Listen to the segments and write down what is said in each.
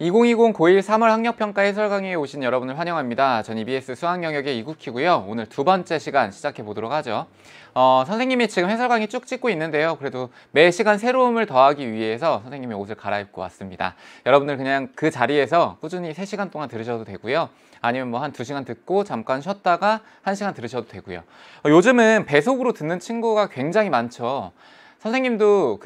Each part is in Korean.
2020 고1 3월 학력평가 해설 강의에 오신 여러분을 환영합니다. 전 EBS 수학 영역의 이국희고요. 오늘 두 번째 시간 시작해 보도록 하죠. 선생님이 지금 해설 강의 쭉 찍고 있는데요. 그래도 매 시간 새로움을 더하기 위해서 선생님이 옷을 갈아입고 왔습니다. 여러분들 그냥 그 자리에서 꾸준히 3시간 동안 들으셔도 되고요. 아니면 뭐 한 2시간 듣고 잠깐 쉬었다가 1시간 들으셔도 되고요. 요즘은 배속으로 듣는 친구가 굉장히 많죠. 선생님도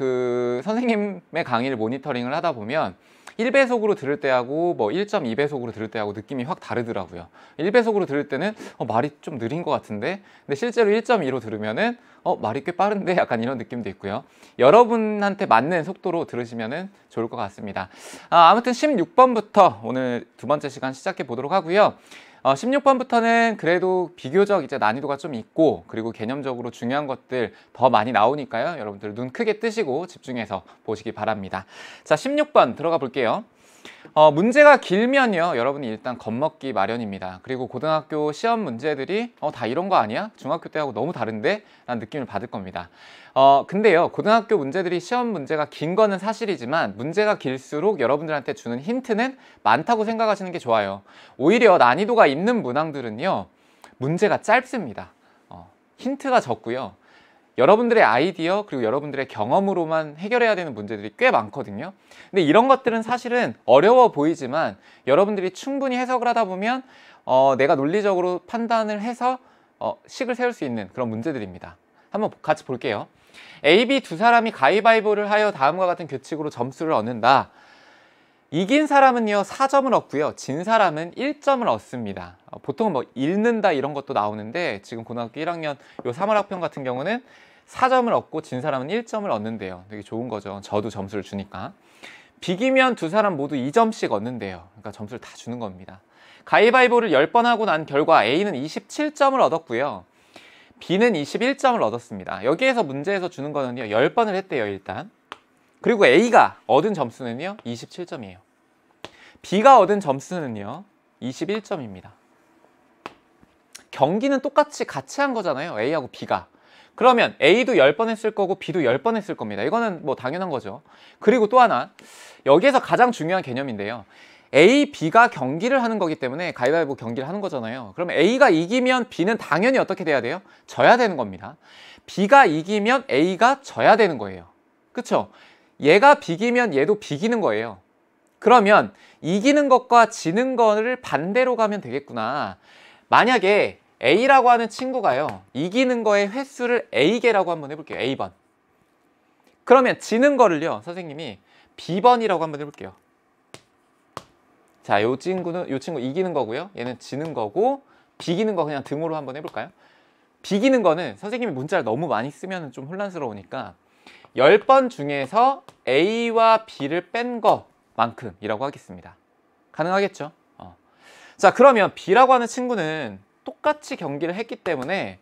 선생님의 강의를 모니터링을 하다 보면 1배속으로 들을 때하고 뭐 1.2배속으로 들을 때하고 느낌이 확 다르더라고요. 1배속으로 들을 때는 말이 좀 느린 것 같은데, 근데 실제로 1.2로 들으면은 말이 꽤 빠른데 약간 이런 느낌도 있고요. 여러분한테 맞는 속도로 들으시면은 좋을 것 같습니다. 아무튼 16번부터 오늘 두 번째 시간 시작해 보도록 하고요. 16번부터는 그래도 비교적 이제 난이도가 좀 있고, 그리고 개념적으로 중요한 것들 더 많이 나오니까요. 여러분들 눈 크게 뜨시고 집중해서 보시기 바랍니다. 자, 16번 들어가 볼게요. 문제가 길면요, 여러분이 일단 겁먹기 마련입니다. 그리고 고등학교 시험 문제들이 다 이런 거 아니야? 중학교 때하고 너무 다른데? 라는 느낌을 받을 겁니다. 근데요, 고등학교 문제들이 시험 문제가 긴 거는 사실이지만 문제가 길수록 여러분들한테 주는 힌트는 많다고 생각하시는 게 좋아요. 오히려 난이도가 있는 문항들은요, 문제가 짧습니다. 힌트가 적고요. 여러분들의 아이디어 그리고 여러분들의 경험으로만 해결해야 되는 문제들이 꽤 많거든요. 근데 이런 것들은 사실은 어려워 보이지만 여러분들이 충분히 해석을 하다 보면 내가 논리적으로 판단을 해서 식을 세울 수 있는 그런 문제들입니다. 한번 같이 볼게요. A, B 두 사람이 가위바위보를 하여 다음과 같은 규칙으로 점수를 얻는다. 이긴 사람은요 4점을 얻고요, 진 사람은 1점을 얻습니다. 보통은 뭐 읽는다 이런 것도 나오는데 지금 고등학교 1학년 요 3월 학평 같은 경우는 4점을 얻고 진 사람은 1점을 얻는데요. 되게 좋은 거죠. 저도 점수를 주니까. 비기면 두 사람 모두 2점씩 얻는데요. 그러니까 점수를 다 주는 겁니다. 가위바위보를 10번 하고 난 결과 A는 27점을 얻었고요, B는 21점을 얻었습니다. 여기에서 문제에서 주는 거는요 10번을 했대요 일단. 그리고 A가 얻은 점수는요 27점이에요. B가 얻은 점수는요 21점입니다. 경기는 똑같이 같이 한 거잖아요, A하고 B가. 그러면 A도 10번 했을 거고 B도 10번 했을 겁니다. 이거는 뭐 당연한 거죠. 그리고 또 하나, 여기에서 가장 중요한 개념인데요, A, B가 경기를 하는 거기 때문에 가위바위보 경기를 하는 거잖아요. 그러면 A가 이기면 B는 당연히 어떻게 돼야 돼요? 져야 되는 겁니다. B가 이기면 A가 져야 되는 거예요. 그쵸? 얘가 비기면 얘도 비기는 거예요. 그러면 이기는 것과 지는 거를 반대로 가면 되겠구나. 만약에 A라고 하는 친구가요, 이기는 거의 횟수를 A개라고 한번 해볼게요. A번. 그러면 지는 거를요, 선생님이 B번이라고 한번 해볼게요. 자, 요 친구 이기는 거고요, 얘는 지는 거고, 비기는 거 그냥 등으로 한번 해볼까요? 비기는 거는 선생님이 문자를 너무 많이 쓰면 좀 혼란스러우니까 10번 중에서 A와 B를 뺀 것만큼이라고 하겠습니다. 가능하겠죠? 자, 그러면 B라고 하는 친구는 똑같이 경기를 했기 때문에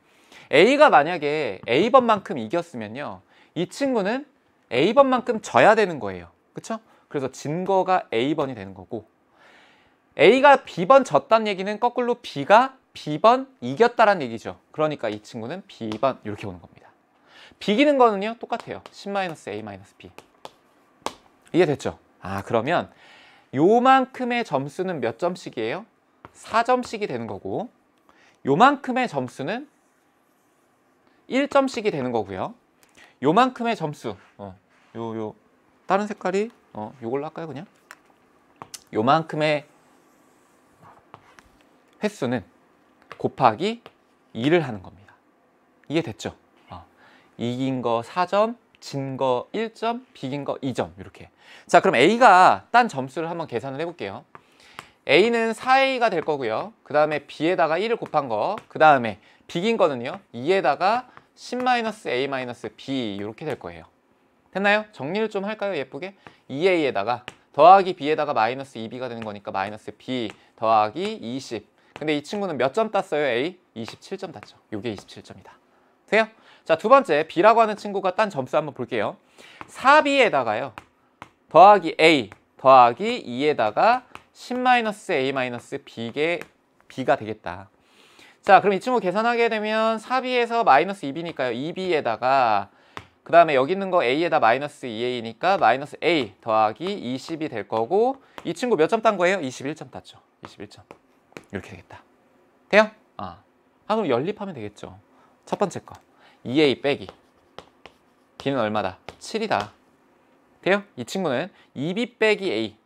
A가 만약에 A번만큼 이겼으면요, 이 친구는 A번만큼 져야 되는 거예요. 그쵸? 그래서 진 거가 A번이 되는 거고, A가 B번 졌다는 얘기는 거꾸로 B가 B번 이겼다라는 얘기죠. 그러니까 이 친구는 B번 이렇게 오는 겁니다. 비기는 거는요 똑같아요. 10-A-B. 이해됐죠? 그러면 요만큼의 점수는 몇 점씩이에요? 4점씩이 되는 거고, 요만큼의 점수는 1점씩이 되는 거고요. 요만큼의 점수 다른 색깔이 요걸로 할까요 그냥? 요만큼의 횟수는 곱하기 2를 하는 겁니다. 이해됐죠? 이긴 거 4점, 진 거 1점, 비긴 거 2점 이렇게. 자, 그럼 A가 딴 점수를 한번 계산을 해볼게요. A는 4A가 될 거고요. 그 다음에 B에다가 1을 곱한 거, 그 다음에 비긴 거는요 2에다가 10-A-B 이렇게 될 거예요. 됐나요? 정리를 좀 할까요? 예쁘게. 2A에다가 더하기 B에다가 마이너스 2B가 되는 거니까 마이너스 B 더하기 20. 근데 이 친구는 몇 점 땄어요? A? 27점 땄죠. 요게 27점이다. 돼요? 자, 두 번째 B라고 하는 친구가 딴 점수 한번 볼게요. 4B에다가요 더하기 A 더하기 2에다가 10-A-B가 되겠다. 자, 그럼 이 친구 계산하게 되면 4B에서 마이너스 2B니까요 2B에다가 그 다음에 여기 있는 거 a에다 마이너스 2a니까 마이너스 a 더하기 20이 될 거고 이 친구 몇 점 딴 거예요? 21점 땄죠. 21점. 이렇게 되겠다. 돼요? 그럼 연립하면 되겠죠. 첫 번째 거 2a 빼기 b는 얼마다? 7이다. 돼요? 이 친구는 2b 빼기 a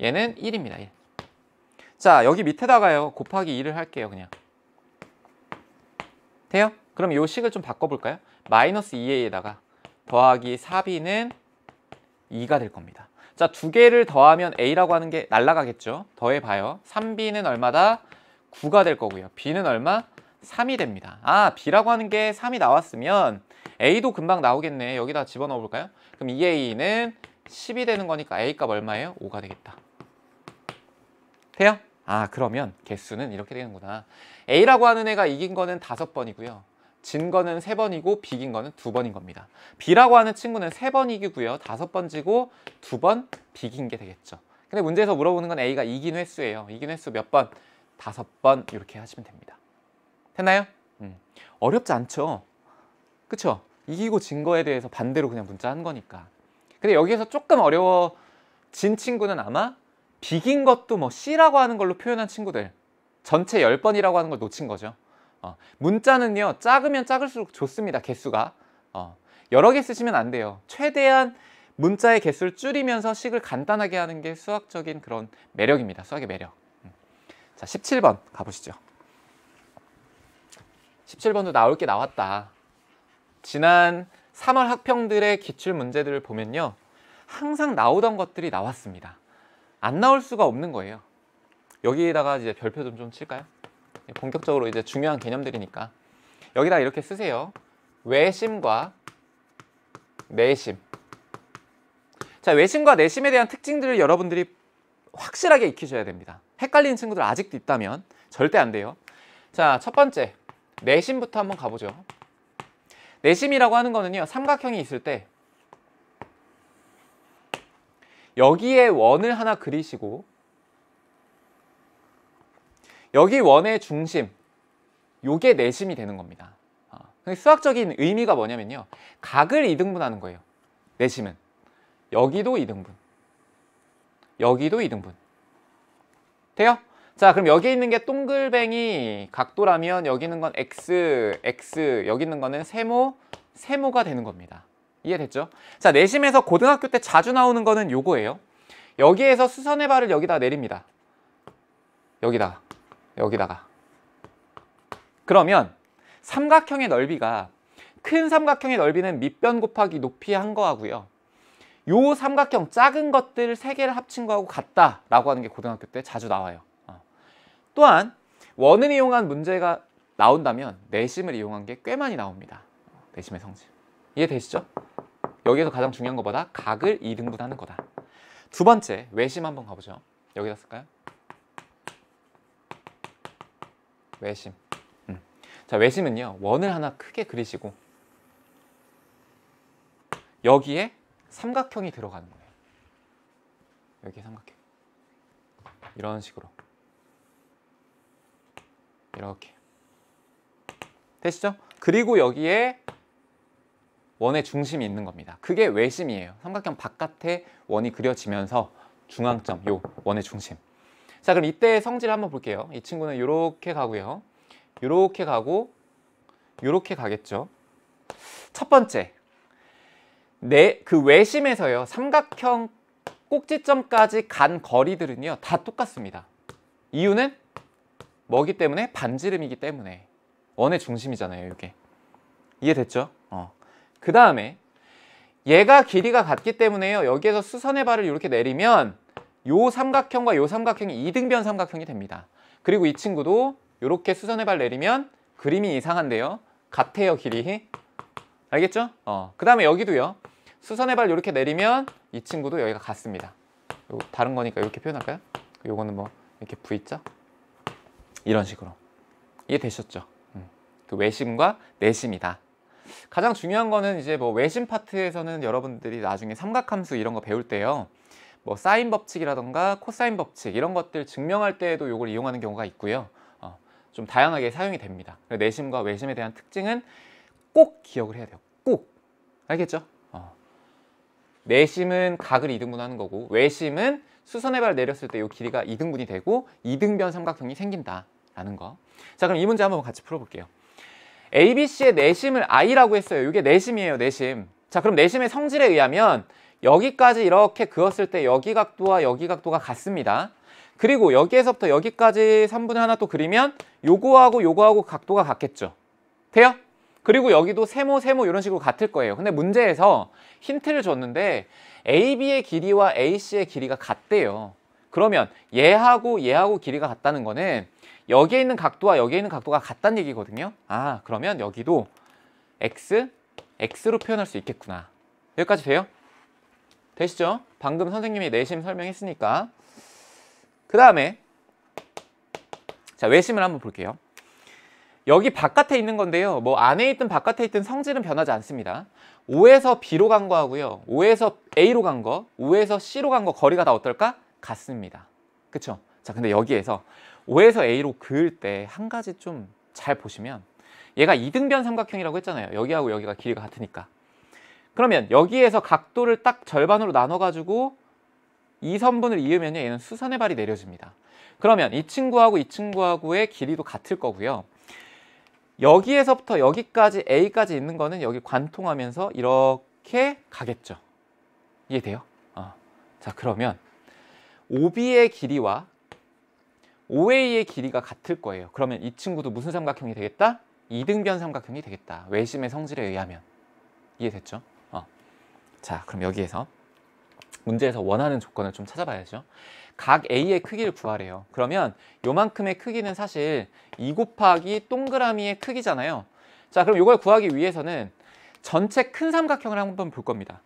얘는 1입니다. 1. 자, 여기 밑에다가요 곱하기 2를 할게요. 그냥. 돼요? 그럼 이 식을 좀 바꿔볼까요? 마이너스 2a에다가 더하기 4b는 2가 될 겁니다. 자, 두 개를 더하면 a라고 하는 게 날라가겠죠. 더해봐요. 3b는 얼마다? 9가 될 거고요. b는 얼마? 3이 됩니다. b라고 하는 게 3이 나왔으면 a도 금방 나오겠네. 여기다 집어넣어 볼까요? 그럼 2a는 10이 되는 거니까 a 값 얼마예요? 5가 되겠다. 돼요? 그러면 개수는 이렇게 되는구나. a라고 하는 애가 이긴 거는 5번이고요. 진 거는 3번이고 비긴 거는 2번인 겁니다. b라고 하는 친구는 3번 이기고요. 5번 지고 2번 비긴 게 되겠죠. 근데 문제에서 물어보는 건 a가 이긴 횟수예요. 이긴 횟수 몇 번? 5번 이렇게 하시면 됩니다. 됐나요? 어렵지 않죠? 그쵸? 이기고 진 거에 대해서 반대로 그냥 문자 한 거니까. 근데 여기에서 조금 어려워진 친구는 아마 비긴 것도 뭐 C라고 하는 걸로 표현한 친구들 전체 10번이라고 하는 걸 놓친 거죠. 문자는요 작으면 작을수록 좋습니다. 개수가 여러 개 쓰시면 안 돼요. 최대한 문자의 개수를 줄이면서 식을 간단하게 하는 게 수학적인 그런 매력입니다. 수학의 매력. 자, 17번 가보시죠. 17번도 나올 게 나왔다. 지난 3월 학평들의 기출 문제들을 보면요 항상 나오던 것들이 나왔습니다. 안 나올 수가 없는 거예요. 여기에다가 이제 별표 좀 칠까요? 본격적으로 이제 중요한 개념들이니까 여기다 이렇게 쓰세요. 외심과 내심. 자, 외심과 내심에 대한 특징들을 여러분들이 확실하게 익히셔야 됩니다. 헷갈리는 친구들 아직도 있다면 절대 안 돼요. 자, 첫 번째 내심부터 한번 가보죠. 내심이라고 하는 거는요 삼각형이 있을 때 여기에 원을 하나 그리시고 여기 원의 중심 요게 내심이 되는 겁니다. 수학적인 의미가 뭐냐면요 각을 이등분하는 거예요. 내심은 여기도 이등분 여기도 이등분 돼요? 자, 그럼 여기 있는 게 동글뱅이 각도라면 여기 있는 건 x, x, 여기 있는 거는 세모, 세모가 되는 겁니다. 이해됐죠? 자, 내심에서 고등학교 때 자주 나오는 거는 요거예요. 여기에서 수선의 발을 여기다 내립니다. 여기다가, 여기다가. 그러면 삼각형의 넓이가 큰 삼각형의 넓이는 밑변 곱하기 높이 한 거하고요. 요 삼각형 작은 것들 3개를 합친 거하고 같다라고 하는 게 고등학교 때 자주 나와요. 또한 원을 이용한 문제가 나온다면 내심을 이용한 게 꽤 많이 나옵니다. 내심의 성질. 이해되시죠? 여기에서 가장 중요한 것보다 각을 이등분하는 거다. 두 번째, 외심 한번 가보죠. 여기다 쓸까요? 외심. 자, 외심은요. 원을 하나 크게 그리시고 여기에 삼각형이 들어가는 거예요. 여기에 삼각형. 이런 식으로. 이렇게. 되시죠? 그리고 여기에 원의 중심이 있는 겁니다. 그게 외심이에요. 삼각형 바깥에 원이 그려지면서 중앙점, 요 원의 중심. 자, 그럼 이때의 성질을 한번 볼게요. 이 친구는 이렇게 가고요. 이렇게 가고 이렇게 가겠죠. 첫 번째, 그 외심에서요. 삼각형 꼭지점까지 간 거리들은요. 다 똑같습니다. 이유는 뭐기 때문에? 반지름이기 때문에. 원의 중심이잖아요. 이게. 이해됐죠? 그 다음에 얘가 길이가 같기 때문에요. 여기에서 수선의 발을 이렇게 내리면 요 삼각형과 요 삼각형이 이등변 삼각형이 됩니다. 그리고 이 친구도 이렇게 수선의 발 내리면 그림이 이상한데요. 같아요, 길이. 알겠죠? 그 다음에 여기도요. 수선의 발 이렇게 내리면 이 친구도 여기가 같습니다. 요 다른 거니까 이렇게 표현할까요? 요거는 뭐 이렇게 V자? 이런 식으로. 이해되셨죠? 그 외심과 내심이다. 가장 중요한 거는 이제 뭐 외심 파트에서는 여러분들이 나중에 삼각함수 이런 거 배울 때요. 뭐 사인 법칙이라던가 코사인 법칙 이런 것들 증명할 때에도 이걸 이용하는 경우가 있고요. 좀 다양하게 사용이 됩니다. 내심과 외심에 대한 특징은 꼭 기억을 해야 돼요. 꼭. 알겠죠? 내심은 각을 이등분하는 거고 외심은 수선의 발 내렸을 때 이 길이가 이등분이 되고 이등변 삼각형이 생긴다라는 거. 자, 그럼 이 문제 한번 같이 풀어볼게요. ABC의 내심을 I라고 했어요. 이게 내심이에요. 내심. 자, 그럼 내심의 성질에 의하면 여기까지 이렇게 그었을 때 여기 각도와 여기 각도가 같습니다. 그리고 여기에서부터 여기까지 3분의 1 또 그리면 요거하고 요거하고 각도가 같겠죠. 돼요? 그리고 여기도 세모 이런 식으로 같을 거예요. 근데 문제에서 힌트를 줬는데 AB의 길이와 AC의 길이가 같대요. 그러면 얘하고 길이가 같다는 거는 여기에 있는 각도와 여기에 있는 각도가 같다는 얘기거든요. 아, 그러면 여기도 X로 표현할 수 있겠구나. 여기까지 돼요? 되시죠? 방금 선생님이 내심 설명했으니까. 그 다음에 자, 외심을 한번 볼게요. 여기 바깥에 있는 건데요. 뭐 안에 있든 바깥에 있든 성질은 변하지 않습니다. O에서 B로 간 거하고요. O에서 A로 간 거, O에서 C로 간 거 거리가 다 어떨까? 같습니다. 그쵸? 자, 근데 여기에서 O에서 A로 그을 때 한 가지 좀 잘 보시면 얘가 이등변 삼각형이라고 했잖아요. 여기하고 여기가 길이가 같으니까. 그러면 여기에서 각도를 딱 절반으로 나눠가지고 이 선분을 이으면요. 얘는 수선의 발이 내려집니다. 그러면 이 친구하고의 길이도 같을 거고요. 여기에서부터 여기까지 A까지 있는 거는 여기 관통하면서 이렇게 가겠죠. 이해돼요? 자, 그러면 OB의 길이와 OA의 길이가 같을 거예요. 그러면 이 친구도 무슨 삼각형이 되겠다? 이등변 삼각형이 되겠다. 외심의 성질에 의하면. 이해됐죠? 자, 그럼 여기에서 문제에서 원하는 조건을 좀 찾아봐야죠. 각 A의 크기를 구하래요. 그러면 요만큼의 크기는 사실 2 곱하기 동그라미의 크기잖아요. 자, 그럼 이걸 구하기 위해서는 전체 큰 삼각형을 한번 볼 겁니다.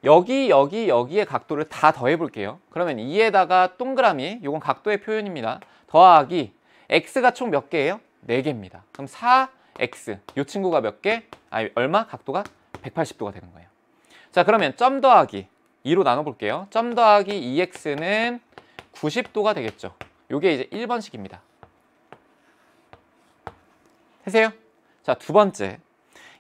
여기의 각도를 다 더해 볼게요. 그러면 2에다가 동그라미, 요건 각도의 표현입니다. 더하기 x가 총 몇 개예요? 4개입니다. 그럼 4x, 요 친구가 몇 개? 얼마? 각도가 180도가 되는 거예요. 자, 그러면 점 더하기 2로 나눠볼게요. 점 더하기 2x는 90도가 되겠죠. 요게 이제 1번식입니다. 되세요? 자, 두 번째.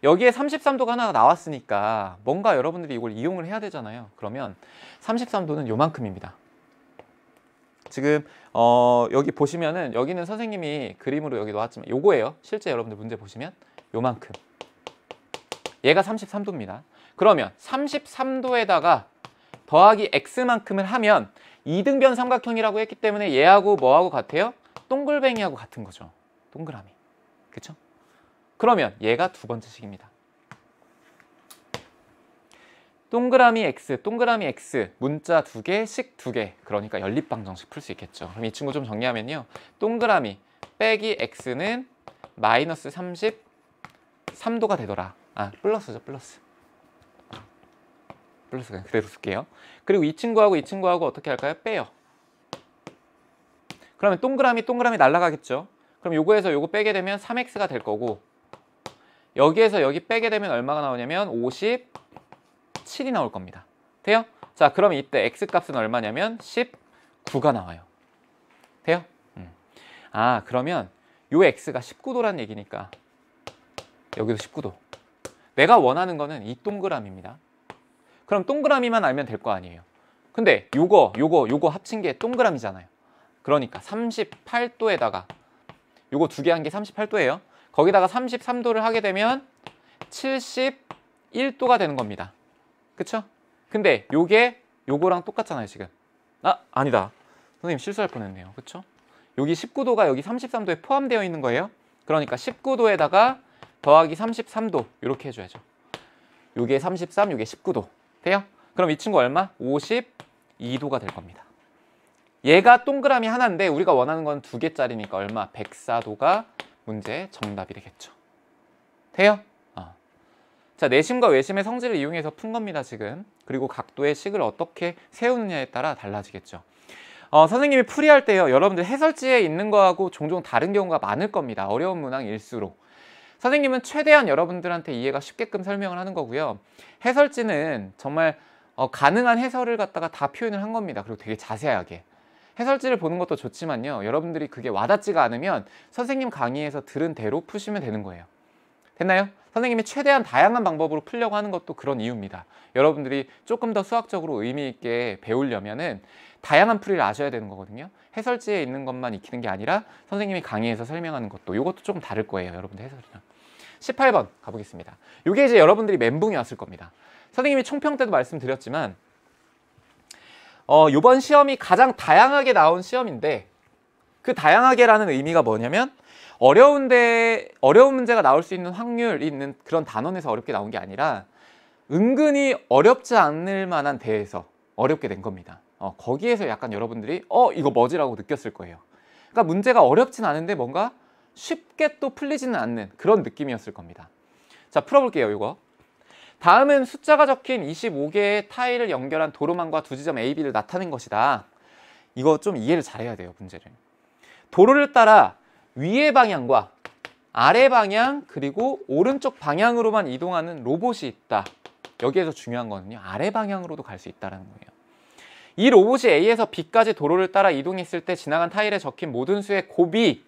여기에 33도가 하나가 나왔으니까 뭔가 여러분들이 이걸 이용을 해야 되잖아요. 그러면 33도는 요만큼입니다. 지금 여기 보시면은 여기는 선생님이 그림으로 여기 놓았지만 요거예요. 실제 여러분들 문제 보시면 요만큼. 얘가 33도입니다. 그러면 33도에다가 더하기 x만큼을 하면 이등변 삼각형이라고 했기 때문에 얘하고 뭐하고 같아요? 동글뱅이하고 같은 거죠. 동그라미. 그쵸? 그러면 얘가 두 번째 식입니다. 동그라미 x, 문자 2개, 식 2개. 그러니까 연립방정식 풀 수 있겠죠. 그럼 이 친구 좀 정리하면요. 동그라미 빼기 x는 마이너스 33도가 되더라. 플러스죠, 플러스. 플러스 그냥 그대로 쓸게요. 그리고 이 친구하고 어떻게 할까요? 빼요. 그러면 동그라미 날아가겠죠. 그럼 요거에서 요거 빼게 되면 3x가 될 거고 여기에서 여기 빼게 되면 얼마가 나오냐면 57이 나올 겁니다. 돼요? 자, 그러면 이때 x 값은 얼마냐면 19가 나와요. 돼요? 그러면 요 x가 19도라는 얘기니까 여기도 19도. 내가 원하는 거는 이 동그라미입니다. 그럼 동그라미만 알면 될 거 아니에요. 근데 요거 합친 게 동그라미잖아요. 그러니까 38도에다가 요거 두 개 한 게 38도예요. 거기다가 33도를 하게 되면 71도가 되는 겁니다. 그쵸? 근데 요거랑 똑같잖아요, 지금. 아니다. 선생님 실수할 뻔했네요. 그쵸? 여기 19도가 여기 33도에 포함되어 있는 거예요. 그러니까 19도에다가 더하기 33도 이렇게 해줘야죠. 요게 33, 요게 19도. 돼요? 그럼 이 친구 얼마? 52도가 될 겁니다. 얘가 동그라미 하나인데 우리가 원하는 건 2개짜리니까 얼마? 104도가 문제의 정답이 되겠죠. 돼요? 자, 내심과 외심의 성질을 이용해서 푼 겁니다, 지금. 그리고 각도의 식을 어떻게 세우느냐에 따라 달라지겠죠. 선생님이 풀이할 때요, 여러분들 해설지에 있는 거하고 종종 다른 경우가 많을 겁니다. 어려운 문항일수록. 선생님은 최대한 여러분들한테 이해가 쉽게끔 설명을 하는 거고요. 해설지는 정말 가능한 해설을 갖다가 다 표현을 한 겁니다. 그리고 되게 자세하게. 해설지를 보는 것도 좋지만요. 여러분들이 그게 와닿지가 않으면 선생님 강의에서 들은 대로 푸시면 되는 거예요. 됐나요? 선생님이 최대한 다양한 방법으로 풀려고 하는 것도 그런 이유입니다. 여러분들이 조금 더 수학적으로 의미 있게 배우려면은 다양한 풀이를 아셔야 되는 거거든요. 해설지에 있는 것만 익히는 게 아니라 선생님이 강의에서 설명하는 것도 이것도 조금 다를 거예요. 여러분들 해설이랑. 18번 가보겠습니다. 이게 이제 여러분들이 멘붕이 왔을 겁니다. 선생님이 총평 때도 말씀드렸지만 이번 시험이 가장 다양하게 나온 시험인데 그 다양하게라는 의미가 뭐냐면 어려운 문제가 나올 수 있는 확률이 있는 그런 단원에서 어렵게 나온 게 아니라 은근히 어렵지 않을 만한 대에서 어렵게 된 겁니다. 거기에서 약간 여러분들이 이거 뭐지라고 느꼈을 거예요. 그러니까 문제가 어렵진 않은데 뭔가 쉽게 또 풀리지는 않는 그런 느낌이었을 겁니다. 자, 풀어볼게요. 이거 다음은 숫자가 적힌 25개의 타일을 연결한 도로망과 두 지점 A, B를 나타낸 것이다. 이거 좀 이해를 잘해야 돼요. 문제를. 도로를 따라 위의 방향과 아래 방향 그리고 오른쪽 방향으로만 이동하는 로봇이 있다. 여기에서 중요한 거는요. 아래 방향으로도 갈 수 있다는 거예요. 이 로봇이 A에서 B까지 도로를 따라 이동했을 때 지나간 타일에 적힌 모든 수의 곱이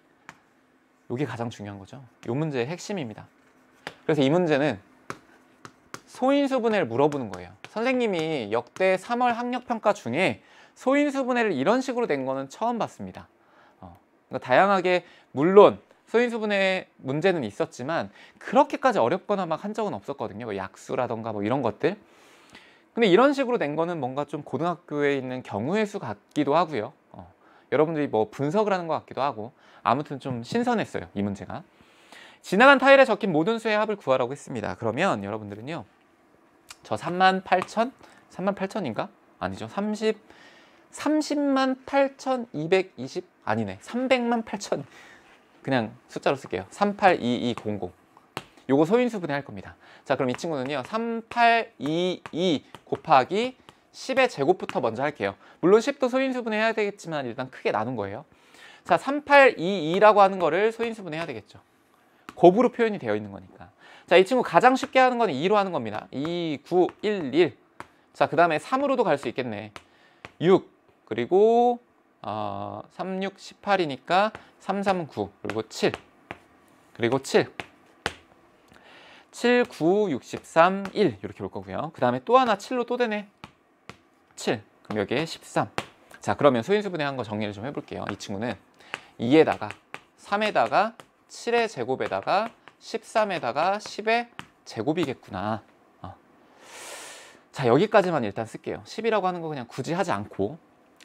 이게 가장 중요한 거죠. 이 문제의 핵심입니다. 그래서 이 문제는 소인수분해를 물어보는 거예요. 선생님이 역대 3월 학력평가 중에 소인수분해를 이런 식으로 낸 거는 처음 봤습니다. 그러니까 다양하게 물론 소인수분해 문제는 있었지만 그렇게까지 어렵거나 막 한 적은 없었거든요. 뭐 약수라던가 뭐 이런 것들. 근데 이런 식으로 낸 거는 뭔가 좀 고등학교에 있는 경우의 수 같기도 하고요. 여러분들이 뭐 분석을 하는 것 같기도 하고 아무튼 좀 신선했어요. 이 문제가. 지나간 타일에 적힌 모든 수의 합을 구하라고 했습니다. 그러면 여러분들은요. 저 38,000? 38,000인가? 아니죠. 30만 8,220? 아니네. 300만 8천. 그냥 숫자로 쓸게요. 382200. 요거 소인수분해 할 겁니다. 자, 그럼 이 친구는요. 3822 곱하기 10의 제곱부터 먼저 할게요. 물론 10도 소인수분해 해야 되겠지만 일단 크게 나눈 거예요. 자, 3822라고 하는 거를 소인수분해 해야 되겠죠. 곱으로 표현이 되어 있는 거니까. 자, 이 친구 가장 쉽게 하는 거는 2로 하는 겁니다. 2, 9, 1, 1. 자, 그 다음에 3으로도 갈 수 있겠네. 6, 그리고 3, 6, 18이니까 3, 3, 9, 그리고 7. 그리고 7. 7, 9, 63, 1 이렇게 올 거고요. 그 다음에 또 하나 7로 또 되네. 7. 그럼 여기에 13. 자, 그러면 소인수분해 한 거 정리를 좀 해볼게요. 이 친구는 2에다가 3에다가 7의 제곱에다가 13에다가 10의 제곱이겠구나. 자, 여기까지만 일단 쓸게요. 10이라고 하는 거 그냥 굳이 하지 않고.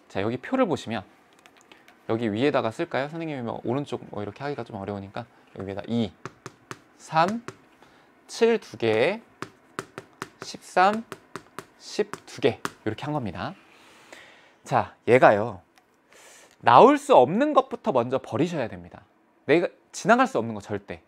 자, 여기 표를 보시면 여기 위에다가 쓸까요? 선생님이 뭐 오른쪽 뭐 이렇게 하기가 좀 어려우니까 여기 위에다 2, 3, 7 2개, 13, 10 2개 이렇게 한 겁니다. 자, 얘가요. 나올 수 없는 것부터 먼저 버리셔야 됩니다. 내가 지나갈 수 없는 거 절대.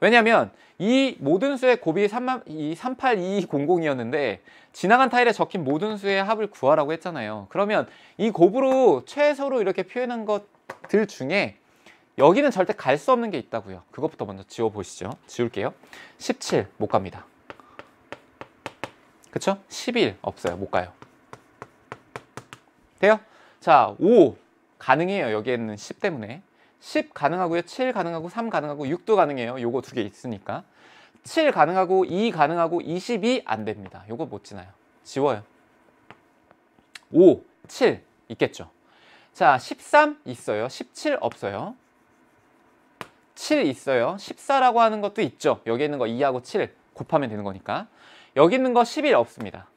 왜냐면 이 모든 수의 곱이 38200이었는데 지나간 타일에 적힌 모든 수의 합을 구하라고 했잖아요. 그러면 이 곱으로 최소로 이렇게 표현한 것들 중에 여기는 절대 갈 수 없는 게 있다고요. 그것부터 먼저 지워보시죠. 지울게요. 17 못 갑니다. 그쵸? 11 없어요. 못 가요. 돼요? 자, 5 가능해요. 여기에는 10 때문에. 10 가능하고요. 7 가능하고 3 가능하고 6도 가능해요. 요거 두 개 있으니까. 7 가능하고 2 가능하고 22 안 됩니다. 요거 못 지나요. 지워요. 5, 7 있겠죠. 자, 13 있어요. 17 없어요. 7 있어요. 14라고 하는 것도 있죠. 여기 있는 거 2하고 7 곱하면 되는 거니까. 여기 있는 거 11 없습니다.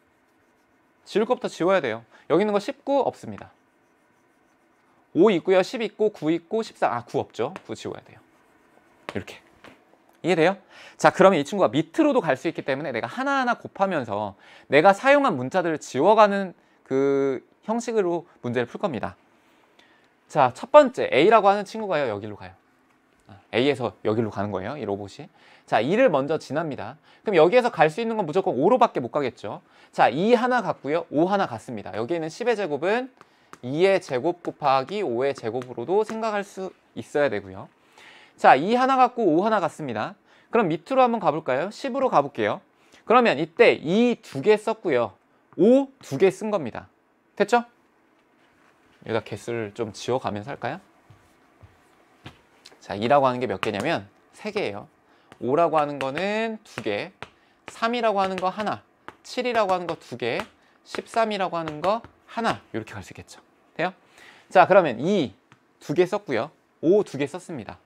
지울 것부터 지워야 돼요. 여기 있는 거 19 없습니다. 5 있고요. 10 있고 9 있고 13. 9 없죠. 9 지워야 돼요. 이렇게. 이해돼요? 자, 그러면 이 친구가 밑으로도 갈 수 있기 때문에 내가 하나하나 곱하면서 내가 사용한 문자들을 지워가는 그 형식으로 문제를 풀 겁니다. 자, 첫 번째 A라고 하는 친구가요. 여기로 가요. A에서 여기로 가는 거예요. 이 로봇이. 자, 2를 먼저 지납니다. 그럼 여기에서 갈 수 있는 건 무조건 5로밖에 못 가겠죠. 자, 2 하나 갔고요. 5 하나 갔습니다. 여기 있는 10의 제곱은 2의 제곱 곱하기 5의 제곱으로도 생각할 수 있어야 되고요. 자, 2 하나 갔고 5 하나 갔습니다. 그럼 밑으로 한번 가볼까요? 10으로 가볼게요. 그러면 이때 2 두 개 썼고요. 5 두 개 쓴 겁니다. 됐죠? 여기다 개수를 좀 지워가면서 할까요? 자, 2라고 하는 게 몇 개냐면 3개예요. 5라고 하는 거는 2개, 3이라고 하는 거 하나, 7이라고 하는 거 2개, 13이라고 하는 거 하나, 이렇게 갈 수 있겠죠. 돼요? 자, 그러면 2 2개 썼고요. 5 2개 썼습니다.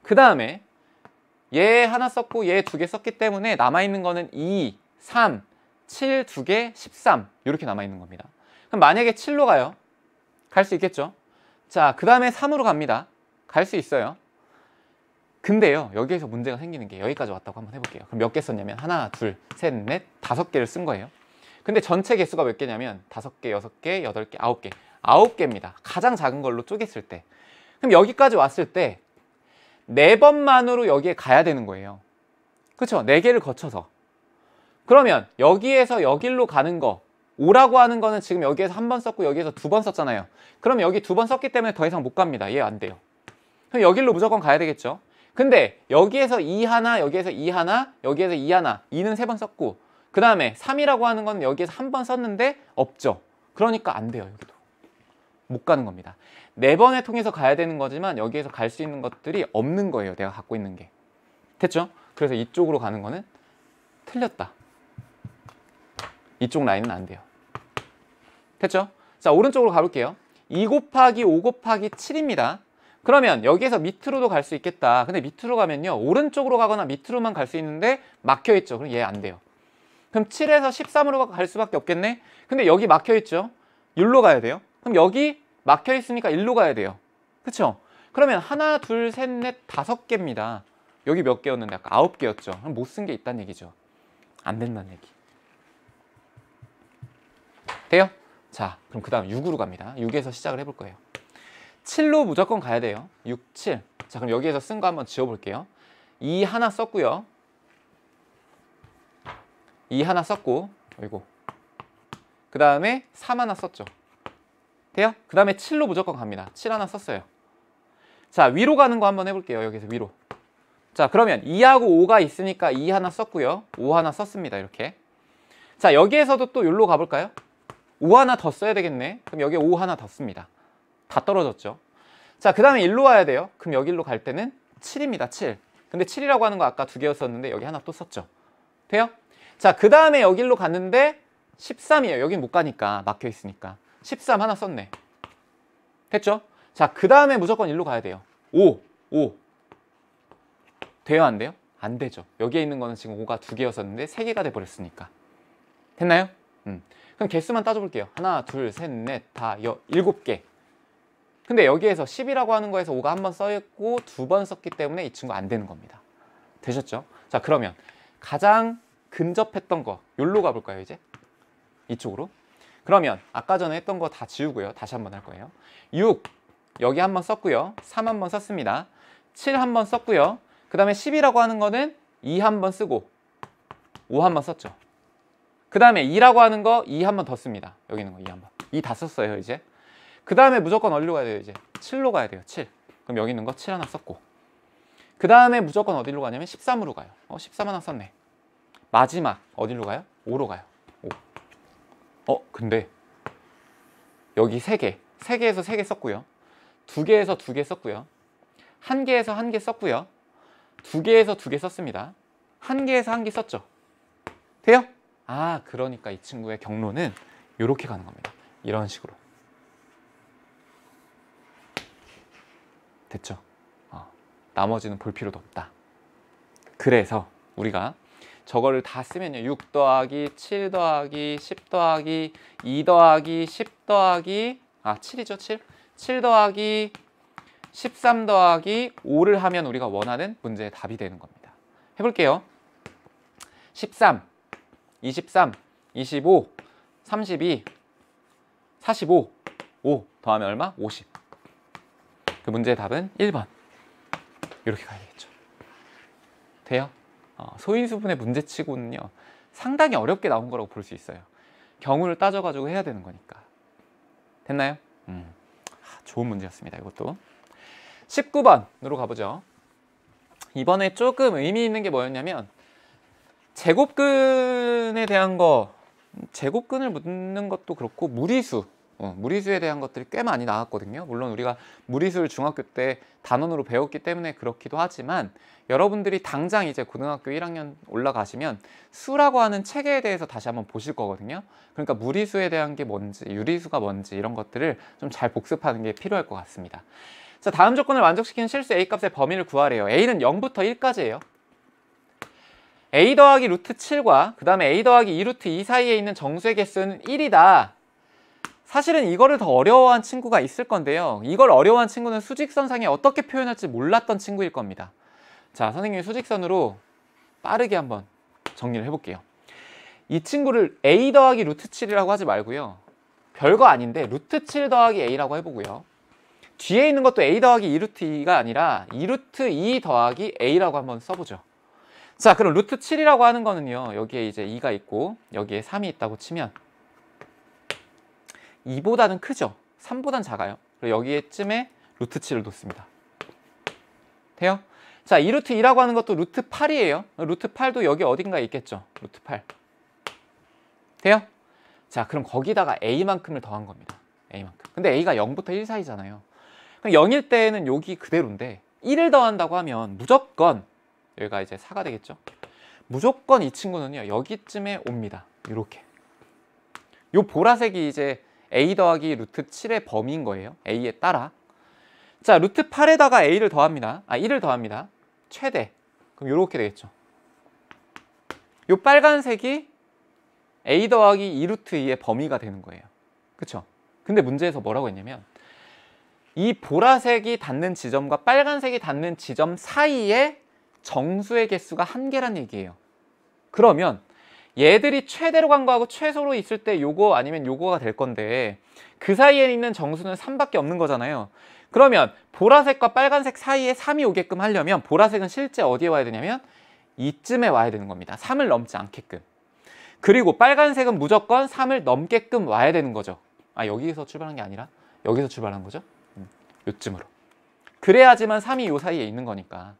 그 다음에 얘 하나 썼고 얘 2개 썼기 때문에 남아있는 거는 2, 3, 7 2개, 13 이렇게 남아있는 겁니다. 그럼 만약에 7로 가요. 갈 수 있겠죠. 자, 그 다음에 3으로 갑니다. 갈 수 있어요. 근데요, 여기에서 문제가 생기는 게 여기까지 왔다고 한번 해볼게요. 그럼 몇 개 썼냐면 하나, 둘, 셋, 넷, 5개를 쓴 거예요. 근데 전체 개수가 몇 개냐면 5개, 6개, 8개, 9개 9개입니다. 가장 작은 걸로 쪼갰을 때. 그럼 여기까지 왔을 때 4번만으로 여기에 가야 되는 거예요. 그렇죠? 4개를 거쳐서. 그러면 여기에서 여기로 가는 거 5라고 하는 거는 지금 여기에서 한 번 썼고 여기에서 2번 썼잖아요. 그럼 여기 2번 썼기 때문에 더 이상 못 갑니다. 얘 안 돼요. 그럼 여기로 무조건 가야 되겠죠. 근데 여기에서 2 하나, 여기에서 2 하나, 여기에서 2 하나, 2는 3번 썼고 그 다음에 3이라고 하는 건 여기에서 한 번 썼는데 없죠. 그러니까 안 돼요. 여기도 못 가는 겁니다. 4번을 통해서 가야 되는 거지만 여기에서 갈 수 있는 것들이 없는 거예요. 내가 갖고 있는 게. 됐죠? 그래서 이쪽으로 가는 거는 틀렸다. 이쪽 라인은 안 돼요. 됐죠? 자, 오른쪽으로 가볼게요. 2 곱하기 5 곱하기 7입니다. 그러면 여기에서 밑으로도 갈 수 있겠다. 근데 밑으로 가면요, 오른쪽으로 가거나 밑으로만 갈 수 있는데 막혀있죠. 그럼 얘 안 돼요. 그럼 7에서 13으로 갈 수밖에 없겠네. 근데 여기 막혀있죠. 1로 가야 돼요. 그럼 여기 막혀있으니까 1로 가야 돼요. 그쵸? 그러면 하나, 둘, 셋, 넷, 5개입니다. 여기 몇 개였는데 아까 9개였죠. 그럼 못 쓴 게 있다는 얘기죠. 안 된다는 얘기. 돼요? 자, 그럼 그 다음 6으로 갑니다. 6에서 시작을 해볼 거예요. 7로 무조건 가야 돼요. 6, 7. 자, 그럼 여기에서 쓴 거 한번 지워볼게요. 2 하나 썼고요. 2 하나 썼고, 어이고. 그 다음에 3 하나 썼죠. 돼요? 그 다음에 7로 무조건 갑니다. 7 하나 썼어요. 자, 위로 가는 거 한번 해볼게요. 여기서 위로. 자, 그러면 2하고 5가 있으니까 2 하나 썼고요. 5 하나 썼습니다. 이렇게. 자, 여기에서도 또 여기로 가볼까요? 5 하나 더 써야 되겠네. 그럼 여기에 5 하나 더 씁니다. 다 떨어졌죠. 자, 그 다음에 1로 와야 돼요. 그럼 여기로 갈 때는 7입니다. 7. 근데 7이라고 하는 거 아까 2개였었는데 여기 하나 또 썼죠. 돼요? 자, 그 다음에 여기로 갔는데 13이에요. 여긴 못 가니까 막혀 있으니까 13 하나 썼네. 됐죠? 자, 그 다음에 무조건 1로 가야 돼요. 5 돼요? 안 돼요? 안 되죠. 여기에 있는 거는 지금 5가 2개였었는데 3개가 돼버렸으니까. 됐나요? 그럼 개수만 따져볼게요. 하나, 둘, 셋, 넷, 다, 7개. 근데 여기에서 10이라고 하는 거에서 5가 한 번 써있고 2번 썼기 때문에 이 친구 안 되는 겁니다. 되셨죠? 자, 그러면 가장 근접했던 거 여기로 가볼까요? 이제 이쪽으로. 그러면 아까 전에 했던 거 다 지우고요. 다시 한번 할 거예요. 6 여기 한 번 썼고요. 3 한 번 썼습니다. 7 한 번 썼고요. 그 다음에 10이라고 하는 거는 2 한 번 쓰고 5 한 번 썼죠. 그 다음에 2라고 하는 거 2 한 번 더 씁니다. 여기 있는 거 2 한 번. 2 다 썼어요. 이제 그 다음에 무조건 어디로 가야 돼요? 이제 7로 가야 돼요. 7. 그럼 여기 있는 거 7 하나 썼고 그 다음에 무조건 어디로 가냐면 13으로 가요. 13 하나 썼네. 마지막 어디로 가요? 5로 가요. 5. 근데 여기 3개 3개에서 3개 썼고요. 2개에서 2개 썼고요. 1개에서 1개 썼고요. 2개에서 2개 썼습니다. 1개에서 1개 썼죠. 돼요? 아, 그러니까 이 친구의 경로는 이렇게 가는 겁니다. 이런 식으로. 됐죠? 나머지는 볼 필요도 없다. 그래서 우리가 저거를 다 쓰면요. 6 더하기 7 더하기 10 더하기 2 더하기 10 더하기 7이죠. 7. 7 더하기 13 더하기 5를 하면 우리가 원하는 문제의 답이 되는 겁니다. 해볼게요. 13, 23, 25, 32, 45, 5 더하면 얼마? 50. 그 문제의 답은 1번. 이렇게 가야 되겠죠. 돼요? 소인수분의 문제치고는요. 상당히 어렵게 나온 거라고 볼 수 있어요. 경우를 따져가지고 해야 되는 거니까. 됐나요? 좋은 문제였습니다. 이것도. 19번으로 가보죠. 이번에 조금 의미 있는 게 뭐였냐면 제곱근에 대한 거, 제곱근을 묻는 것도 그렇고 무리수, 무리수에 대한 것들이 꽤 많이 나왔거든요. 물론 우리가 무리수를 중학교 때 단원으로 배웠기 때문에 그렇기도 하지만 여러분들이 당장 이제 고등학교 1학년 올라가시면 수라고 하는 체계에 대해서 다시 한번 보실 거거든요. 그러니까 무리수에 대한 게 뭔지, 유리수가 뭔지 이런 것들을 좀 잘 복습하는 게 필요할 것 같습니다. 자, 다음 조건을 만족시키는 실수 A값의 범위를 구하래요. A는 0부터 1까지예요. A 더하기 루트 7과 그 다음에 A 더하기 2 루트 2 사이에 있는 정수의 개수는 1이다. 사실은 이거를 더 어려워한 친구가 있을 건데요. 이걸 어려워한 친구는 수직선상에 어떻게 표현할지 몰랐던 친구일 겁니다. 자, 선생님이 수직선으로 빠르게 한번 정리를 해볼게요. 이 친구를 A 더하기 루트 7이라고 하지 말고요. 별거 아닌데 루트 7 더하기 A라고 해보고요. 뒤에 있는 것도 A 더하기 2 루트 2가 아니라 2 루트 2 더하기 A라고 한번 써보죠. 자, 그럼 루트 7이라고 하는 거는요. 여기에 이제 2가 있고 여기에 3이 있다고 치면 2보다는 크죠? 3보다는 작아요. 그리고 여기에쯤에 루트 7을 놓습니다. 돼요? 자, 2 루트 2라고 하는 것도 루트 8이에요. 루트 8도 여기 어딘가에 있겠죠? 루트 8. 돼요? 자, 그럼 거기다가 A만큼을 더한 겁니다. A만큼. 근데 A가 0부터 1 사이잖아요. 그럼 0일 때는 여기 그대로인데 1을 더한다고 하면 무조건 여기가 이제 4가 되겠죠? 무조건 이 친구는요. 여기쯤에 옵니다. 이렇게. 요 보라색이 이제 A 더하기 루트 7의 범위인 거예요. A에 따라. 자, 루트 8에다가 A를 더합니다. 1을 더합니다. 최대. 그럼 이렇게 되겠죠. 요 빨간색이 A 더하기 2 루트 2의 범위가 되는 거예요. 그쵸? 근데 문제에서 뭐라고 했냐면 이 보라색이 닿는 지점과 빨간색이 닿는 지점 사이에 정수의 개수가 1개란 얘기예요. 그러면 얘들이 최대로 간 거하고 최소로 있을 때 요거 아니면 요거가 될 건데 그 사이에 있는 정수는 3밖에 없는 거잖아요. 그러면 보라색과 빨간색 사이에 3이 오게끔 하려면 보라색은 실제 어디에 와야 되냐면 이쯤에 와야 되는 겁니다. 3을 넘지 않게끔. 그리고 빨간색은 무조건 3을 넘게끔 와야 되는 거죠. 여기서 출발한 게 아니라 여기서 출발한 거죠. 요쯤으로. 그래야지만 3이 요 사이에 있는 거니까.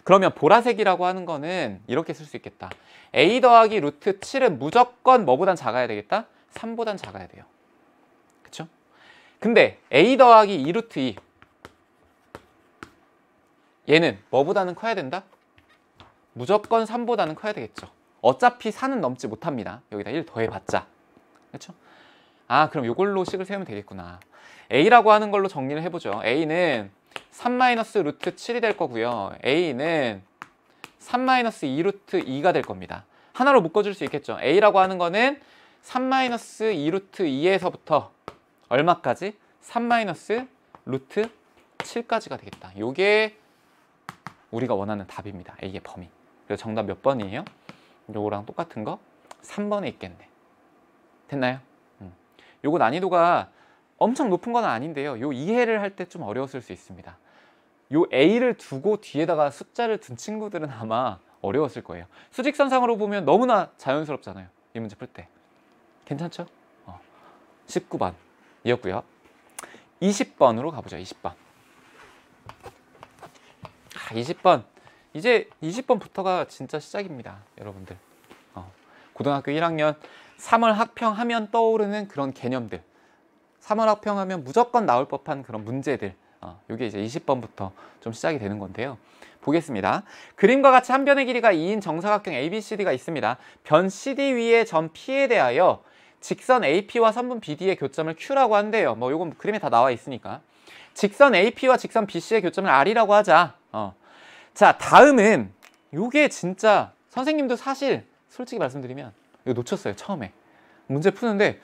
그러면 보라색이라고 하는 거는 이렇게 쓸 수 있겠다. A 더하기 루트 7은 무조건 뭐보단 작아야 되겠다? 3보단 작아야 돼요. 그쵸? 근데 A 더하기 2 루트 2 얘는 뭐보다는 커야 된다? 무조건 3보다는 커야 되겠죠. 어차피 4는 넘지 못합니다. 여기다 1 더해봤자. 그쵸? 그럼 이걸로 식을 세우면 되겠구나. A라고 하는 걸로 정리를 해보죠. A는 3 마이너스 루트 7이 될 거고요. A는 3 마이너스 2 루트 2가 될 겁니다. 하나로 묶어줄 수 있겠죠. A라고 하는 거는 3 마이너스 2 루트 2에서부터 얼마까지? 3 마이너스 루트 7까지가 되겠다. 요게 우리가 원하는 답입니다. A의 범위. 그래서 정답 몇 번이에요? 요거랑 똑같은 거 3번에 있겠네. 됐나요? 요거 난이도가 엄청 높은 건 아닌데요. 요 이해를 할 때 좀 어려웠을 수 있습니다. 요 A를 두고 뒤에다가 숫자를 둔 친구들은 아마 어려웠을 거예요. 수직선상으로 보면 너무나 자연스럽잖아요. 이 문제 풀 때. 괜찮죠? 19번 이었고요. 20번으로 가보죠. 20번. 20번. 이제 20번부터가 진짜 시작입니다. 여러분들. 고등학교 1학년 3월 학평하면 떠오르는 그런 개념들. 3월 학평하면 무조건 나올 법한 그런 문제들. 이게 이제 20번부터 좀 시작이 되는 건데요. 보겠습니다. 그림과 같이 한 변의 길이가 2인 정사각형 ABCD가 있습니다. 변 CD 위의 점 P에 대하여 직선 AP와 선분 BD의 교점을 Q라고 한대요. 뭐 이건 그림에 다 나와 있으니까. 직선 AP와 직선 BC의 교점을 R이라고 하자. 자, 다음은 요게 진짜 선생님도 사실 솔직히 말씀드리면 이거 놓쳤어요. 처음에. 문제 푸는데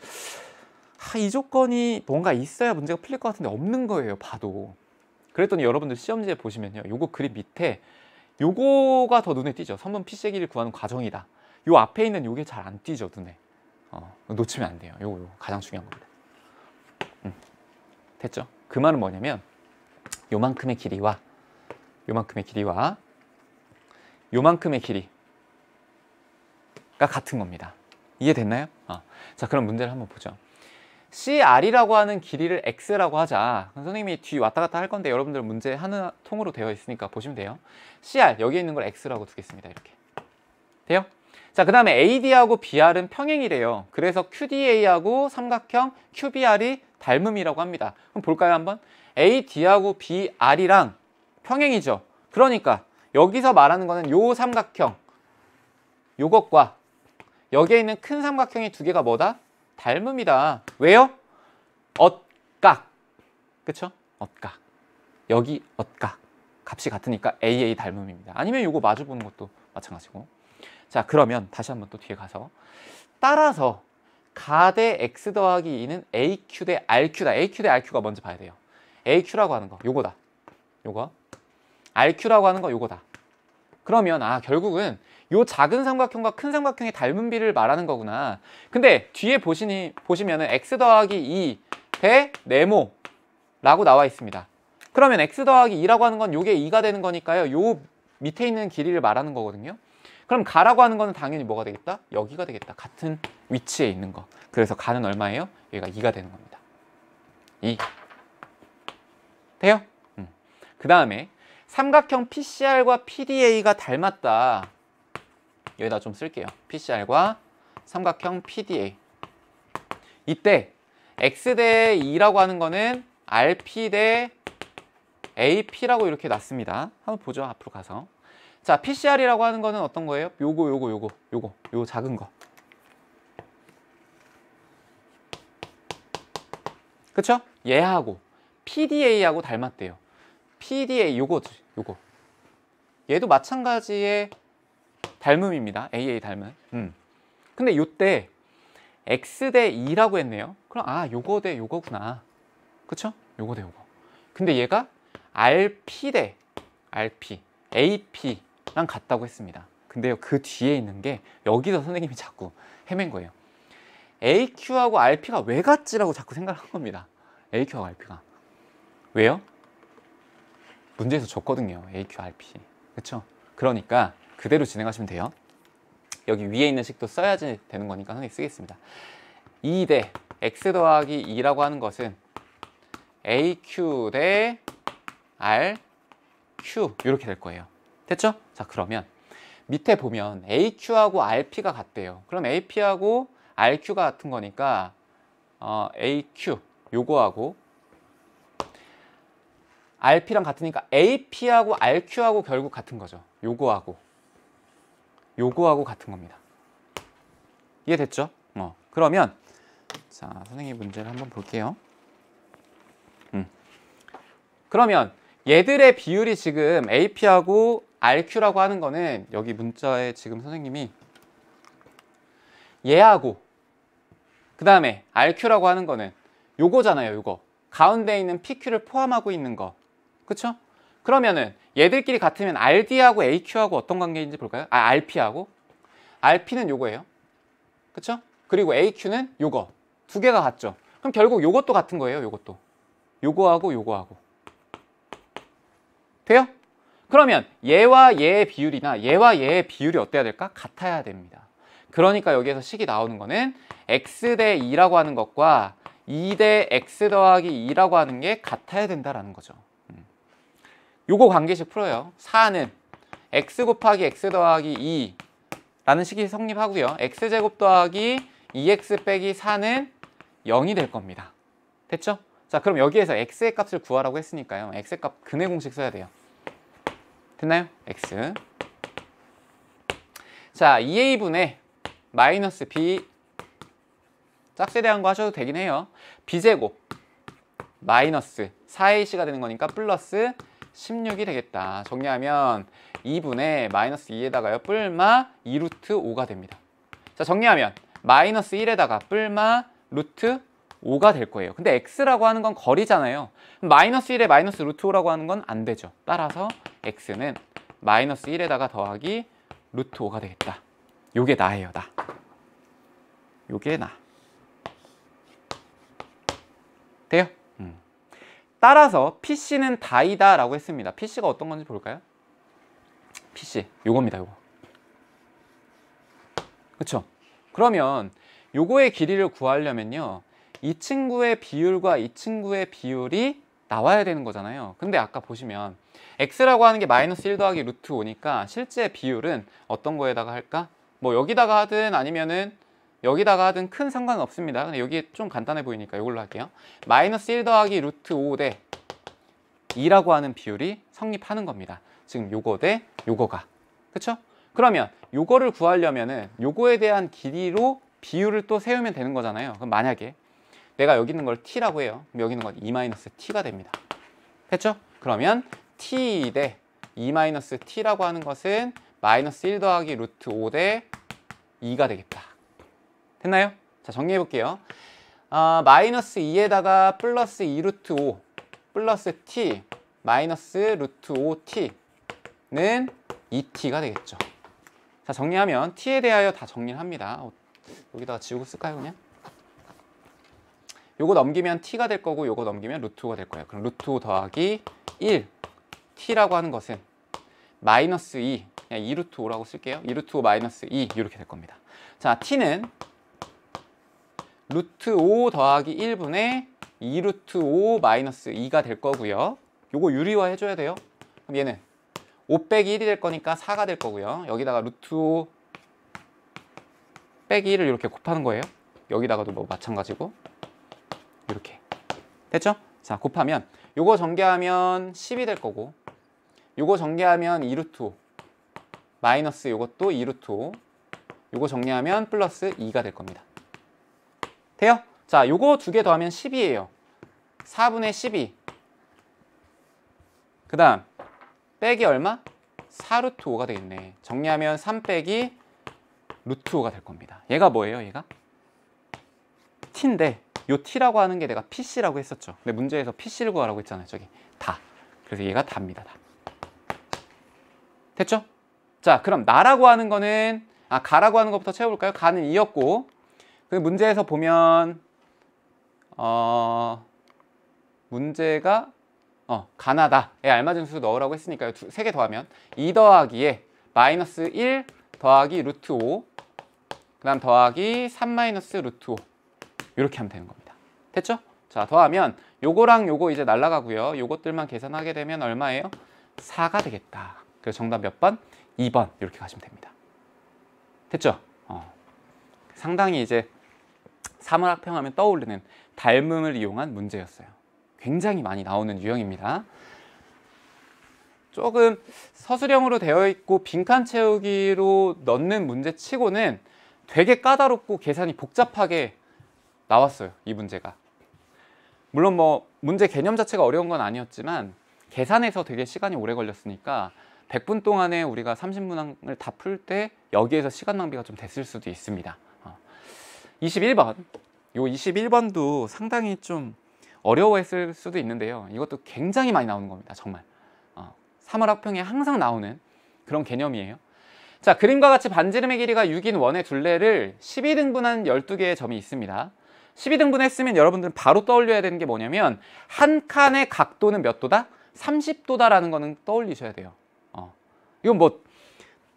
이 조건이 뭔가 있어야 문제가 풀릴 것 같은데 없는 거예요. 봐도. 그랬더니 여러분들 시험지에 보시면요. 요거 그림 밑에 요거가 더 눈에 띄죠. 선분 PC의 길이를 구하는 과정이다. 요 앞에 있는 요게 잘 안 띄죠. 눈에. 놓치면 안 돼요. 요거 가장 중요한 겁니다. 됐죠? 그 말은 뭐냐면 요만큼의 길이와 요만큼의 길이와 요만큼의 길이가 같은 겁니다. 이해됐나요? 자, 그럼 문제를 한번 보죠. CR이라고 하는 길이를 X라고 하자. 선생님이 뒤 왔다 갔다 할 건데 여러분들 문제 하나 통으로 되어 있으니까 보시면 돼요. CR, 여기에 있는 걸 X라고 두겠습니다. 이렇게. 돼요? 자, 그 다음에 AD하고 BR은 평행이래요. 그래서 QDA하고 삼각형 QBR이 닮음이라고 합니다. 그럼 볼까요 한번? AD하고 BR이랑 평행이죠. 그러니까 여기서 말하는 거는 요 삼각형 요것과 여기에 있는 큰 삼각형이 두 개가 뭐다? 닮음이다. 왜요? 엇각. 그쵸? 엇각. 여기 엇각. 값이 같으니까 AA 닮음입니다. 아니면 요거 마주 보는 것도 마찬가지고. 자, 그러면 다시 한번 또 뒤에 가서 따라서 가 대 x 더하기 2는 AQ 대 RQ다. AQ 대 RQ가 먼저 봐야 돼요. AQ라고 하는 거 요거다. 요거. RQ라고 하는 거 요거다. 그러면 결국은 요 작은 삼각형과 큰 삼각형의 닮음비를 말하는 거구나. 근데 뒤에 보시면은 x 더하기 2 대 네모라고 나와 있습니다. 그러면 x 더하기 2라고 하는 건 요게 2가 되는 거니까요. 요 밑에 있는 길이를 말하는 거거든요. 그럼 가라고 하는 거는 당연히 뭐가 되겠다? 여기가 되겠다. 같은 위치에 있는 거. 그래서 가는 얼마예요? 여기가 2가 되는 겁니다. 2. 돼요? 그 다음에 삼각형 PCR과 PDA가 닮았다. 여기다 좀 쓸게요. PCR과 삼각형 PDA. 이때 X 대 2라고 하는 거는 RP 대 AP라고 이렇게 놨습니다. 한번 보죠. 앞으로 가서. 자, PCR이라고 하는 거는 어떤 거예요? 요거 작은 거. 그쵸? 얘하고 PDA하고 닮았대요. PDA 요거. 얘도 마찬가지의 닮음입니다. AA 닮음. 근데 요때 X 대 2라고 했네요. 그럼 요거 대 요거구나. 그쵸? 요거 대 요거. 근데 얘가 RP 대 RP, AP랑 같다고 했습니다. 근데요, 그 뒤에 있는 게 여기서 선생님이 자꾸 헤맨 거예요. AQ하고 RP가 왜 같지라고 자꾸 생각을 한 겁니다. AQ하고 RP가. 왜요? 문제에서 줬거든요. AQ, RP. 그쵸? 그러니까 그대로 진행하시면 돼요. 여기 위에 있는 식도 써야지 되는 거니까 선생님 쓰겠습니다. 2 대 X 더하기 2라고 하는 것은 AQ 대 RQ 이렇게 될 거예요. 됐죠? 자, 그러면 밑에 보면 AQ하고 RP가 같대요. 그럼 AP하고 RQ가 같은 거니까 AQ 요거하고 RP랑 같으니까 AP하고 RQ하고 결국 같은 거죠. 요거하고 같은 겁니다. 이해됐죠? 그러면 자, 선생님 문제를 한번 볼게요. 그러면 얘들의 비율이 지금 AP하고 RQ라고 하는 거는 여기 문자에 지금 선생님이 얘하고 그 다음에 RQ라고 하는 거는 요거잖아요. 요거 가운데 있는 PQ를 포함하고 있는 거. 그쵸? 그러면은 얘들끼리 같으면 RD하고 AQ하고 어떤 관계인지 볼까요? RP하고 RP는 요거예요. 그쵸? 그리고 AQ는 요거 두 개가 같죠. 그럼 결국 요것도 같은 거예요. 요거하고 돼요? 그러면 얘와 얘의 비율이나 얘와 얘의 비율이 어때야 될까? 같아야 됩니다. 그러니까 여기에서 식이 나오는 거는 X 대 2라고 하는 것과 2 대 X 더하기 2라고 하는 게 같아야 된다라는 거죠. 요거 관계식 풀어요. 4는 X 곱하기 X 더하기 2라는 식이 성립하고요. X제곱 더하기 2X 빼기 4는 0이 될 겁니다. 됐죠? 자, 그럼 여기에서 X의 값을 구하라고 했으니까요. X의 값 근의 공식 써야 돼요. 됐나요? X. 자, 2A분의 마이너스 B 짝세대한 거 하셔도 되긴 해요. B제곱 마이너스 4AC가 되는 거니까 플러스 16이 되겠다. 정리하면 2분의 마이너스 2에다가요. 뿔마 2루트 5가 됩니다. 자, 정리하면 마이너스 1에다가 뿔마 루트 5가 될 거예요. 근데 x라고 하는 건 거리잖아요. 마이너스 1에 마이너스 루트 5라고 하는 건 안 되죠. 따라서 x는 마이너스 1에다가 더하기 루트 5가 되겠다. 요게 나예요, 나. 요게 나. 돼요? 따라서 PC는 다이다 라고 했습니다. PC가 어떤 건지 볼까요? PC, 요겁니다, 요거. 그쵸? 그러면 요거의 길이를 구하려면요, 이 친구의 비율과 이 친구의 비율이 나와야 되는 거잖아요. 근데 아까 보시면 x라고 하는 게 마이너스 1 더하기 루트 5니까 실제 비율은 어떤 거에다가 할까? 뭐 여기다가 하든 아니면은 여기다가 하든 큰 상관은 없습니다. 근데 여기 좀 간단해 보이니까 이걸로 할게요. 마이너스 1 더하기 루트 5 대 2라고 하는 비율이 성립하는 겁니다. 지금 요거 대 요거가. 그쵸? 그러면 요거를 구하려면은 요거에 대한 길이로 비율을 또 세우면 되는 거잖아요. 그럼 만약에 내가 여기 있는 걸 t라고 해요. 그럼 여기 있는 건 2-t가 됩니다. 됐죠? 그러면 t 대 2-t라고 하는 것은 마이너스 1 더하기 루트 5 대 2가 되겠다. 됐나요? 자, 정리해 볼게요. 마이너스 2에다가 플러스 2 루트 5 플러스 t 마이너스 루트 5t는 2t가 되겠죠. 자, 정리하면 t에 대하여 다 정리를 합니다. 여기다가 지우고 쓸까요, 그냥? 요거 넘기면 t가 될 거고 요거 넘기면 루트 5가 될 거예요. 그럼 루트 5 더하기 1 t라고 하는 것은 마이너스 2, 그냥 2 루트 5라고 쓸게요. 2 루트 5 마이너스 2 이렇게 될 겁니다. 자, t는 루트 5 더하기 1분의 2 루트 5 마이너스 2가 될 거고요. 요거 유리화 해줘야 돼요. 그럼 얘는 5 빼기 1이 될 거니까 4가 될 거고요. 여기다가 루트 5 빼기 1을 이렇게 곱하는 거예요. 여기다가도 뭐 마찬가지고 이렇게 됐죠? 자, 곱하면 요거 전개하면 10이 될 거고 요거 전개하면 2 루트 5 마이너스 요것도 2 루트 5 요거 정리하면 플러스 2가 될 겁니다. 돼요? 자, 요거 두 개 더하면 10이에요. 4분의 12. 그 다음 빼기 얼마? 4 루트 5가 되겠네. 정리하면 3 빼기 루트 5가 될 겁니다. 얘가 뭐예요? 얘가? t인데 요 t라고 하는 게 내가 pc라고 했었죠. 근데 문제에서 pc를 구하라고 했잖아요. 저기 다. 그래서 얘가 다입니다. 다. 됐죠? 자, 그럼 나라고 하는 거는 가라고 하는 것부터 채워볼까요? 가는 2였고 그 문제에서 보면 문제가 가나다에 알맞은 수 넣으라고 했으니까요. 3개 더하면 2 더하기에 마이너스 1 더하기 루트 5 그 다음 더하기 3 마이너스 루트 5 이렇게 하면 되는 겁니다. 됐죠? 자, 더하면 요거랑 요거 이제 날라가고요. 요것들만 계산하게 되면 얼마예요? 4가 되겠다. 그래서 정답 몇 번? 2번 이렇게 가시면 됩니다. 됐죠? 상당히 이제 사물학평하면 떠오르는 닮음을 이용한 문제였어요. 굉장히 많이 나오는 유형입니다. 조금 서술형으로 되어 있고 빈칸 채우기로 넣는 문제 치고는 되게 까다롭고 계산이 복잡하게 나왔어요. 이 문제가. 물론 뭐 문제 개념 자체가 어려운 건 아니었지만 계산해서 되게 시간이 오래 걸렸으니까 100분 동안에 우리가 30문항을 다 풀 때 여기에서 시간 낭비가 좀 됐을 수도 있습니다. 21번. 요 21번도 상당히 좀 어려워했을 수도 있는데요. 이것도 굉장히 많이 나오는 겁니다. 정말. 사물학평에 항상 나오는 그런 개념이에요. 자, 그림과 같이 반지름의 길이가 6인 원의 둘레를 12등분한 12개의 점이 있습니다. 12등분했으면 여러분들은 바로 떠올려야 되는 게 뭐냐면 한 칸의 각도는 몇 도다? 30도다라는 거는 떠올리셔야 돼요. 이건 뭐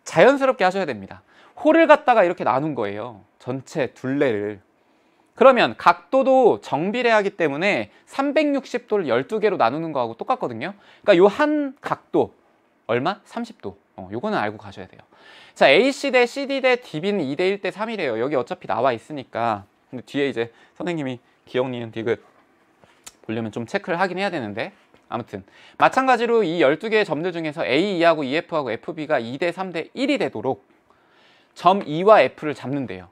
자연스럽게 하셔야 됩니다. 홀을 갖다가 이렇게 나눈 거예요. 전체 둘레를. 그러면 각도도 정비례하기 때문에 360도를 12개로 나누는 거하고 똑같거든요. 그러니까 요 한 각도 얼마? 30도. 요거는 알고 가셔야 돼요. 자, AC 대 CD 대 DB는 2대 1 대 3이래요. 여기 어차피 나와 있으니까. 근데 뒤에 이제 선생님이 기억, 니은, 디귿 보려면 좀 체크를 하긴 해야 되는데 아무튼 마찬가지로 이 12개의 점들 중에서 A2하고 EF하고 FB가 2대 3대 1이 되도록 점 E와 F를 잡는데요.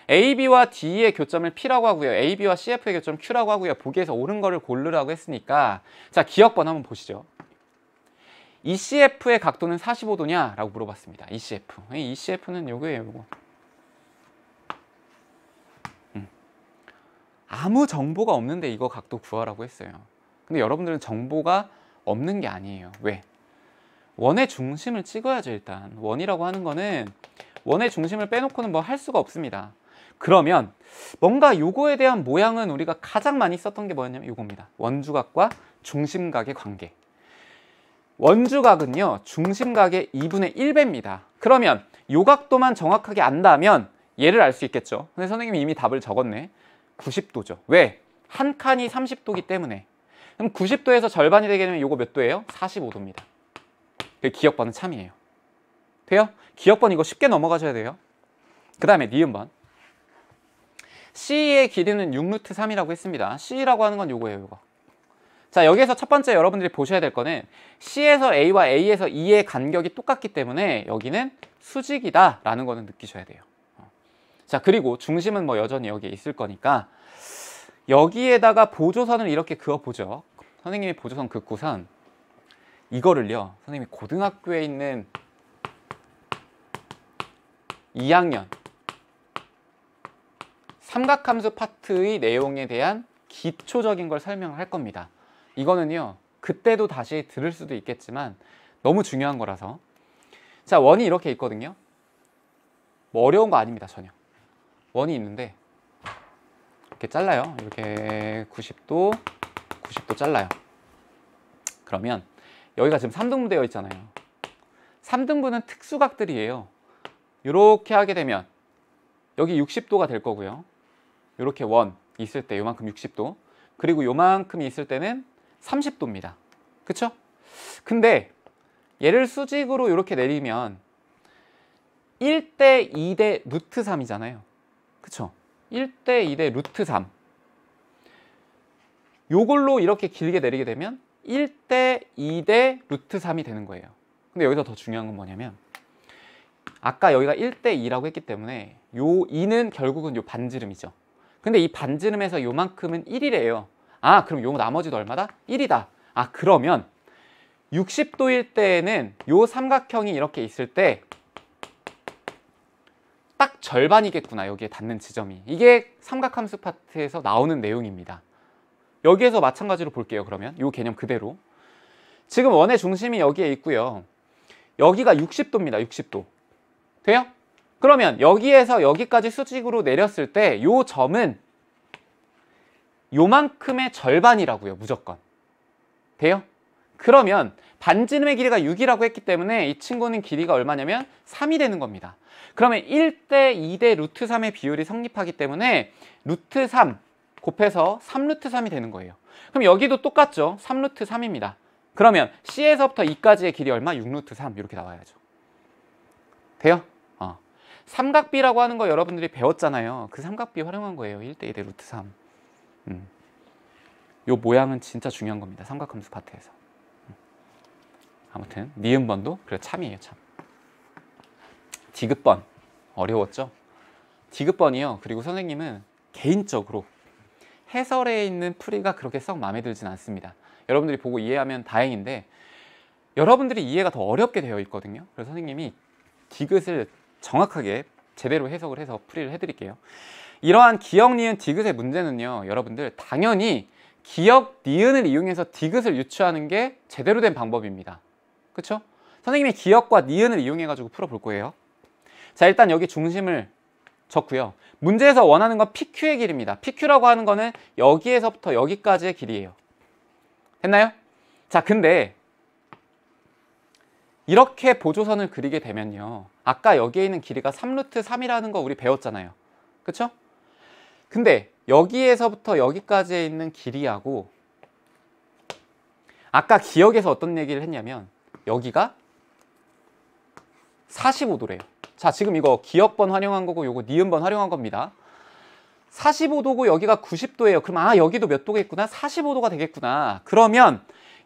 AB와 D의 교점을 P라고 하고요. AB와 CF의 교점 Q라고 하고요. 보기에서 옳은 거를 고르라고 했으니까 자, 기억번 한번 보시죠. ECF의 각도는 45도냐? 라고 물어봤습니다. ECF. ECF는 요거예요. 요거. 아무 정보가 없는데 이거 각도 구하라고 했어요. 근데 여러분들은 정보가 없는 게 아니에요. 왜? 원의 중심을 찍어야죠. 일단 원이라고 하는 거는 원의 중심을 빼놓고는 뭐 할 수가 없습니다. 그러면 뭔가 요거에 대한 모양은 우리가 가장 많이 썼던 게 뭐였냐면 요겁니다. 원주각과 중심각의 관계. 원주각은요 중심각의 2분의 1배입니다. 그러면 요 각도만 정확하게 안다면 얘를 알 수 있겠죠. 근데 선생님이 이미 답을 적었네. 90도죠. 왜? 한 칸이 30도기 때문에. 그럼 90도에서 절반이 되게 되면 요거 몇 도예요? 45도입니다. 기억번은 참이에요. 돼요? 기억번 이거 쉽게 넘어가셔야 돼요. 그 다음에 니은번. C의 길이는 6루트 3이라고 했습니다. C라고 하는 건 요거예요, 요거. 자, 여기에서 첫 번째 여러분들이 보셔야 될 거는 C에서 A와 A에서 E의 간격이 똑같기 때문에 여기는 수직이다 라는 거는 느끼셔야 돼요. 자, 그리고 중심은 뭐 여전히 여기에 있을 거니까 여기에다가 보조선을 이렇게 그어보죠. 선생님이 보조선 긋고선 이거를요, 선생님이 고등학교에 있는 2학년 삼각함수 파트의 내용에 대한 기초적인 걸 설명할 겁니다. 이거는요, 그때도 다시 들을 수도 있겠지만 너무 중요한 거라서. 자, 원이 이렇게 있거든요. 뭐 어려운 거 아닙니다, 전혀. 원이 있는데 이렇게 잘라요. 이렇게 90도, 90도 잘라요. 그러면 여기가 지금 3등분 되어 있잖아요. 3등분은 특수각들이에요. 이렇게 하게 되면 여기 60도가 될 거고요. 이렇게 원 있을 때 요만큼 60도, 그리고 요만큼이 있을 때는 30도입니다. 그쵸? 근데 얘를 수직으로 이렇게 내리면 1대 2대 루트 3이잖아요. 그쵸? 1대 2대 루트 3. 요걸로 이렇게 길게 내리게 되면 1대 2대 루트 3이 되는 거예요. 근데 여기서 더 중요한 건 뭐냐면 아까 여기가 1대 2라고 했기 때문에 요 2는 결국은 요 반지름이죠. 근데 이 반지름에서 요만큼은 1이래요. 아, 그럼 요 나머지도 얼마다? 1이다. 아, 그러면 60도일 때에는 요 삼각형이 이렇게 있을 때 딱 절반이겠구나, 여기에 닿는 지점이. 이게 삼각함수 파트에서 나오는 내용입니다. 여기에서 마찬가지로 볼게요. 그러면 요 개념 그대로. 지금 원의 중심이 여기에 있고요. 여기가 60도입니다. 60도. 돼요? 그러면 여기에서 여기까지 수직으로 내렸을 때 요 점은 요만큼의 절반이라고요. 무조건. 돼요? 그러면 반지름의 길이가 6이라고 했기 때문에 이 친구는 길이가 얼마냐면 3이 되는 겁니다. 그러면 1대 2대 루트 3의 비율이 성립하기 때문에 루트 3 곱해서 3루트 3이 되는 거예요. 그럼 여기도 똑같죠. 3루트 3입니다. 그러면 C에서부터 E까지의 길이 얼마? 6루트 3 이렇게 나와야죠. 돼요? 삼각비라고 하는 거 여러분들이 배웠잖아요. 그 삼각비 활용한 거예요. 1대 2대 루트 3. 요 모양은 진짜 중요한 겁니다. 삼각함수 파트에서. 아무튼 니은번도 그래 참이에요, 참. 디귿번 어려웠죠? 디귿번이요. 그리고 선생님은 개인적으로 해설에 있는 풀이가 그렇게 썩 마음에 들진 않습니다. 여러분들이 보고 이해하면 다행인데 여러분들이 이해가 더 어렵게 되어 있거든요. 그래서 선생님이 디귿을 정확하게 제대로 해석을 해서 풀이를 해드릴게요. 이러한 기역, 니은, 디귿의 문제는요, 여러분들 당연히 기역, 니은을 이용해서 디귿을 유추하는 게 제대로 된 방법입니다. 그쵸? 선생님이 기역과 니은을 이용해 가지고 풀어볼 거예요. 자, 일단 여기 중심을 적고요. 문제에서 원하는 건 PQ의 길입니다. PQ라고 하는 거는 여기에서부터 여기까지의 길이에요. 됐나요? 자, 근데 이렇게 보조선을 그리게 되면요, 아까 여기에 있는 길이가 3루트 3이라는 거 우리 배웠잖아요. 그쵸? 근데 여기에서부터 여기까지에 있는 길이하고 아까 기역에서 어떤 얘기를 했냐면 여기가 45도래요. 자, 지금 이거 기역번 활용한 거고 요거 니은번 활용한 겁니다. 45도고 여기가 90도예요. 그럼 아, 여기도 몇 도겠구나? 45도가 되겠구나. 그러면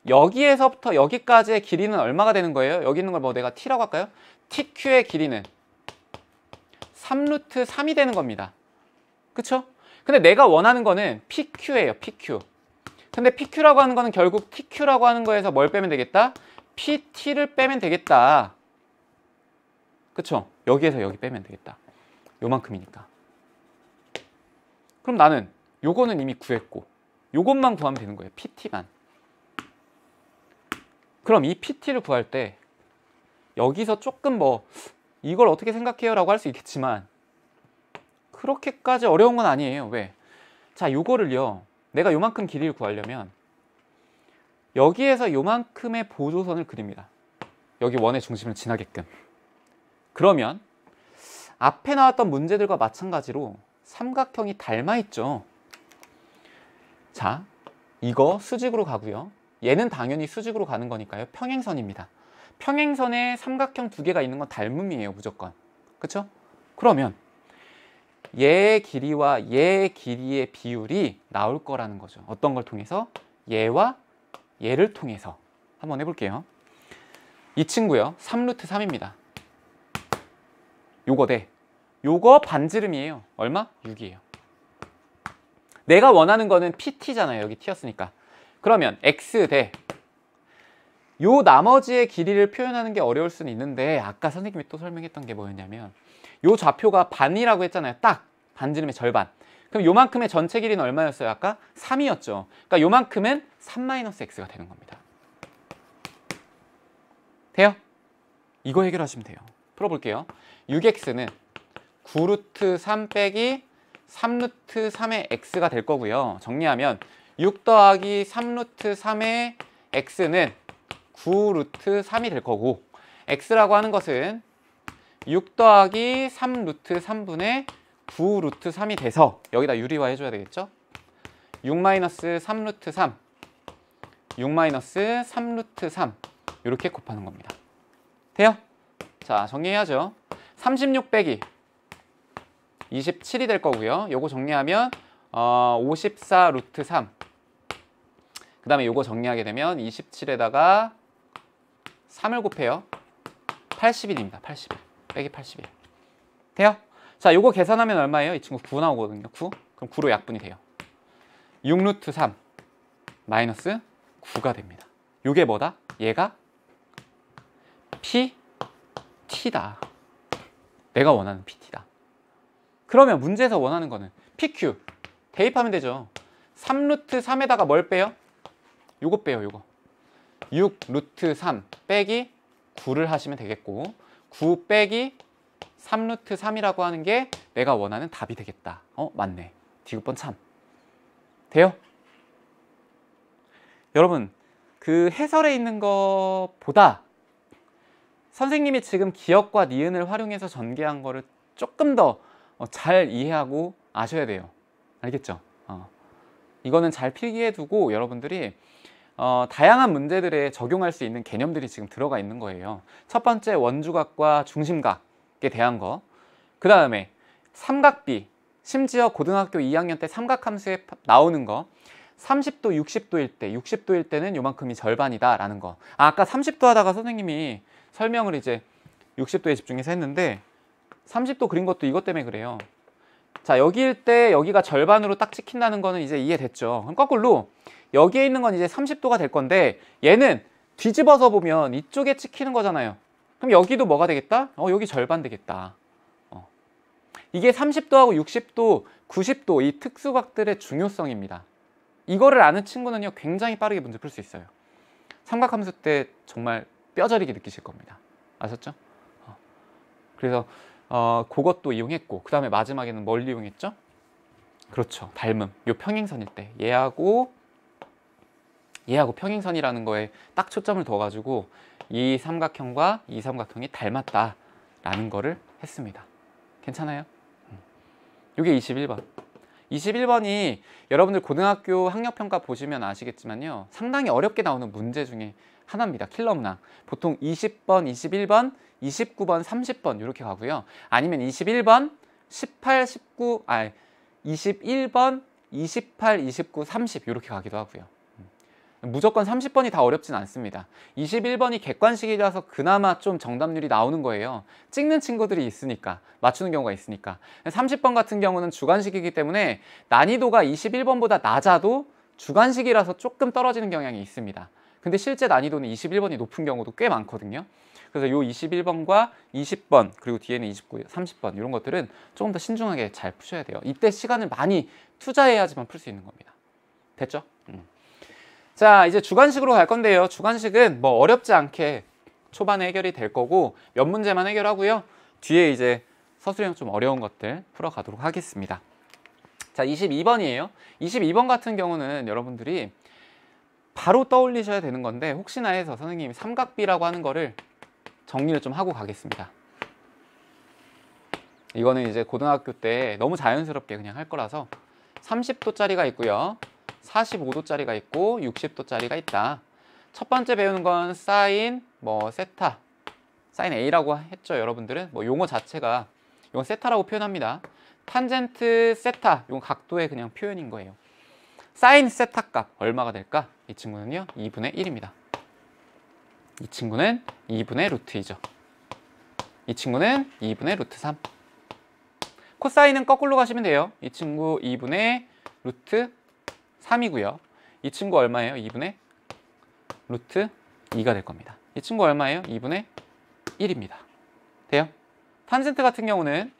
여기에서부터 여기까지의 길이는 얼마가 되는 거예요? 여기 있는 걸 뭐 내가 t라고 할까요? TQ의 길이는 3루트 3이 되는 겁니다. 그쵸? 근데 내가 원하는 거는 PQ예요. PQ. 근데 PQ라고 하는 거는 결국 TQ라고 하는 거에서 뭘 빼면 되겠다? PT를 빼면 되겠다. 그쵸? 여기에서 여기 빼면 되겠다. 요만큼이니까. 그럼 나는 요거는 이미 구했고 요것만 구하면 되는 거예요. PT만. 그럼 이 PT를 구할 때 여기서 조금 뭐 이걸 어떻게 생각해요? 라고 할 수 있겠지만 그렇게까지 어려운 건 아니에요. 왜? 자, 요거를요, 내가 요만큼 길이를 구하려면 여기에서 요만큼의 보조선을 그립니다. 여기 원의 중심을 지나게끔. 그러면 앞에 나왔던 문제들과 마찬가지로 삼각형이 닮아있죠. 자, 이거 수직으로 가고요. 얘는 당연히 수직으로 가는 거니까요. 평행선입니다. 평행선에 삼각형 두 개가 있는 건 닮음이에요. 무조건. 그쵸? 그러면 얘의 길이와 얘의 길이의 비율이 나올 거라는 거죠. 어떤 걸 통해서? 얘와 얘를 통해서. 한번 해볼게요. 이 친구요. 3루트 3입니다. 요거 대 요거 반지름이에요. 얼마? 6이에요. 내가 원하는 거는 PT잖아요. 여기 T였으니까. 그러면 X 대 요 나머지의 길이를 표현하는 게 어려울 수는 있는데 아까 선생님이 또 설명했던 게 뭐였냐면 요 좌표가 반이라고 했잖아요. 딱 반지름의 절반. 그럼 요만큼의 전체 길이는 얼마였어요? 아까 3이었죠. 그러니까 요만큼은 3-x가 되는 겁니다. 돼요? 이거 해결하시면 돼요. 풀어볼게요. 6x는 9루트 3 빼기 3루트 3의 x가 될 거고요. 정리하면 6 더하기 3루트 3의 x는 9루트 3이 될 거고 x라고 하는 것은 6 더하기 3루트 3분의 9루트 3이 돼서 여기다 유리화 해줘야 되겠죠? 6-3루트 3 6-3루트 3 이렇게 곱하는 겁니다. 돼요? 자, 정리해야죠. 36 빼기 27이 될 거고요. 요거 정리하면 54루트 3. 그 다음에 요거 정리하게 되면 27에다가 3을 곱해요. 81입니다. 81 빼기 81. 돼요? 자, 요거 계산하면 얼마예요? 이 친구 9 나오거든요. 9. 그럼 9로 약분이 돼요. 6루트 3 마이너스 9가 됩니다. 요게 뭐다? 얘가 PT다. 내가 원하는 PT다. 그러면 문제에서 원하는 거는 PQ 대입하면 되죠. 3루트 3에다가 뭘 빼요? 요거 빼요. 요거 6루트 3 빼기 9를 하시면 되겠고 9 빼기 3루트 3이라고 하는 게 내가 원하는 답이 되겠다. 맞네. 디귿번 참. 돼요? 여러분, 그 해설에 있는 것보다 선생님이 지금 기역과 니은을 활용해서 전개한 거를 조금 더 잘 이해하고 아셔야 돼요. 알겠죠? 이거는 잘 필기해 두고 여러분들이 다양한 문제들에 적용할 수 있는 개념들이 지금 들어가 있는 거예요. 첫 번째 원주각과 중심각에 대한 거. 그 다음에 삼각비, 심지어 고등학교 2학년 때 삼각함수에 나오는 거. 30도, 60도일 때, 60도일 때는 요만큼이 절반이다 라는 거. 아까 30도 하다가 선생님이 설명을 이제 60도에 집중해서 했는데 30도 그린 것도 이것 때문에 그래요. 자, 여기일 때 여기가 절반으로 딱 찍힌다는 거는 이제 이해됐죠. 그럼 거꾸로 여기에 있는 건 이제 30도가 될 건데 얘는 뒤집어서 보면 이쪽에 찍히는 거잖아요. 그럼 여기도 뭐가 되겠다? 여기 절반 되겠다. 이게 30도하고 60도, 90도 이 특수각들의 중요성입니다. 이거를 아는 친구는요 굉장히 빠르게 문제 풀 수 있어요. 삼각함수 때 정말 뼈저리게 느끼실 겁니다. 아셨죠? 그래서 그것도 이용했고 그 다음에 마지막에는 뭘 이용했죠? 그렇죠. 닮음. 요 평행선일 때 얘하고 평행선이라는 거에 딱 초점을 둬가지고 이 삼각형과 이 삼각형이 닮았다라는 거를 했습니다. 괜찮아요? 이게 21번. 21번이 여러분들 고등학교 학력평가 보시면 아시겠지만요. 상당히 어렵게 나오는 문제 중에 하나입니다. 킬러 문항. 보통 20번, 21번, 29번, 30번 이렇게 가고요. 아니면 21번, 18, 19, 21번, 28, 29, 30 이렇게 가기도 하고요. 무조건 30번이 다 어렵진 않습니다. 21번이 객관식이라서 그나마 좀 정답률이 나오는 거예요. 찍는 친구들이 있으니까, 맞추는 경우가 있으니까. 30번 같은 경우는 주관식이기 때문에 난이도가 21번보다 낮아도 주관식이라서 조금 떨어지는 경향이 있습니다. 근데 실제 난이도는 21번이 높은 경우도 꽤 많거든요. 그래서 요 21번과 20번 그리고 뒤에는 29, 30번 이런 것들은 조금 더 신중하게 잘 푸셔야 돼요. 이때 시간을 많이 투자해야지만 풀 수 있는 겁니다. 됐죠? 자, 이제 주관식으로 갈 건데요. 주관식은 뭐 어렵지 않게 초반에 해결이 될 거고 몇 문제만 해결하고요. 뒤에 이제 서술형 좀 어려운 것들 풀어가도록 하겠습니다. 자, 22번이에요. 22번 같은 경우는 여러분들이 바로 떠올리셔야 되는 건데 혹시나 해서 선생님이 삼각비라고 하는 거를 정리를 좀 하고 가겠습니다. 이거는 이제 고등학교 때 너무 자연스럽게 그냥 할 거라서 30도짜리가 있고요. 45도짜리가 있고 60도짜리가 있다. 첫 번째 배우는 건 사인 세타, 사인 A라고 했죠. 여러분들은 용어 자체가 이건 세타라고 표현합니다. 탄젠트 세타, 이건 각도의 그냥 표현인 거예요. 사인 세타 값 얼마가 될까? 이 친구는요 2분의 1입니다. 이 친구는 2분의 루트이죠. 이 친구는 2분의 루트 3. 코사인은 거꾸로 가시면 돼요. 이 친구 2분의 루트 3이고요. 이 친구 얼마예요? 2분의 루트 2가 될 겁니다. 이 친구 얼마예요? 2분의 1입니다. 돼요? 탄젠트 같은 경우는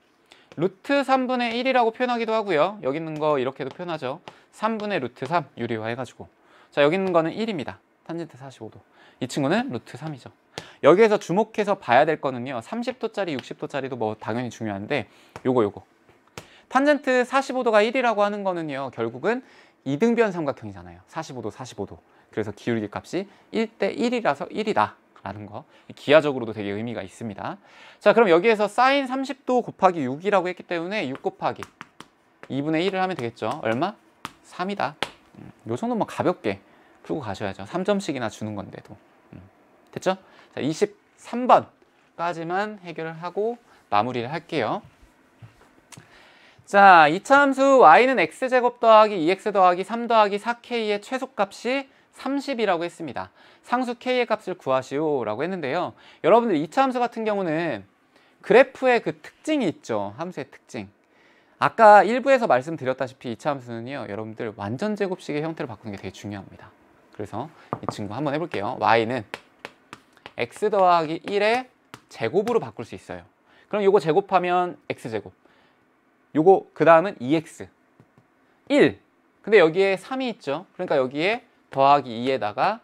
루트 3분의 1이라고 표현하기도 하고요. 여기 있는 거 이렇게도 표현하죠. 3분의 루트 3 유리화 해가지고. 자, 여기 있는 거는 1입니다. 탄젠트 45도. 이 친구는 루트 3이죠. 여기에서 주목해서 봐야 될 거는요. 30도짜리, 60도짜리도 뭐 당연히 중요한데 요거. 탄젠트 45도가 1이라고 하는 거는요. 결국은 이등변 삼각형이잖아요. 45도, 45도. 그래서 기울기 값이 1대 1이라서 1이다. 라는 거. 기하적으로도 되게 의미가 있습니다. 자, 그럼 여기에서 사인 30도 곱하기 6이라고 했기 때문에 6 곱하기 2분의 1을 하면 되겠죠. 얼마? 3이다. 요 정도만 가볍게 풀고 가셔야죠. 3점씩이나 주는 건데도. 됐죠? 자, 23번까지만 해결을 하고 마무리를 할게요. 자, 이차함수 y는 x제곱 더하기 2x 더하기 3 더하기 4k의 최소값이 30이라고 했습니다. 상수 k의 값을 구하시오 라고 했는데요. 여러분들 이차함수 같은 경우는 그래프의 그 특징이 있죠. 함수의 특징. 아까 1부에서 말씀드렸다시피 이차함수는요. 여러분들 완전 제곱식의 형태를 바꾸는 게 되게 중요합니다. 그래서 이 친구 한번 해볼게요. y는 x 더하기 1의 제곱으로 바꿀 수 있어요. 그럼 요거 제곱하면 x제곱. 요거 그 다음은 2x 1. 근데 여기에 3이 있죠. 그러니까 여기에 더하기 2에다가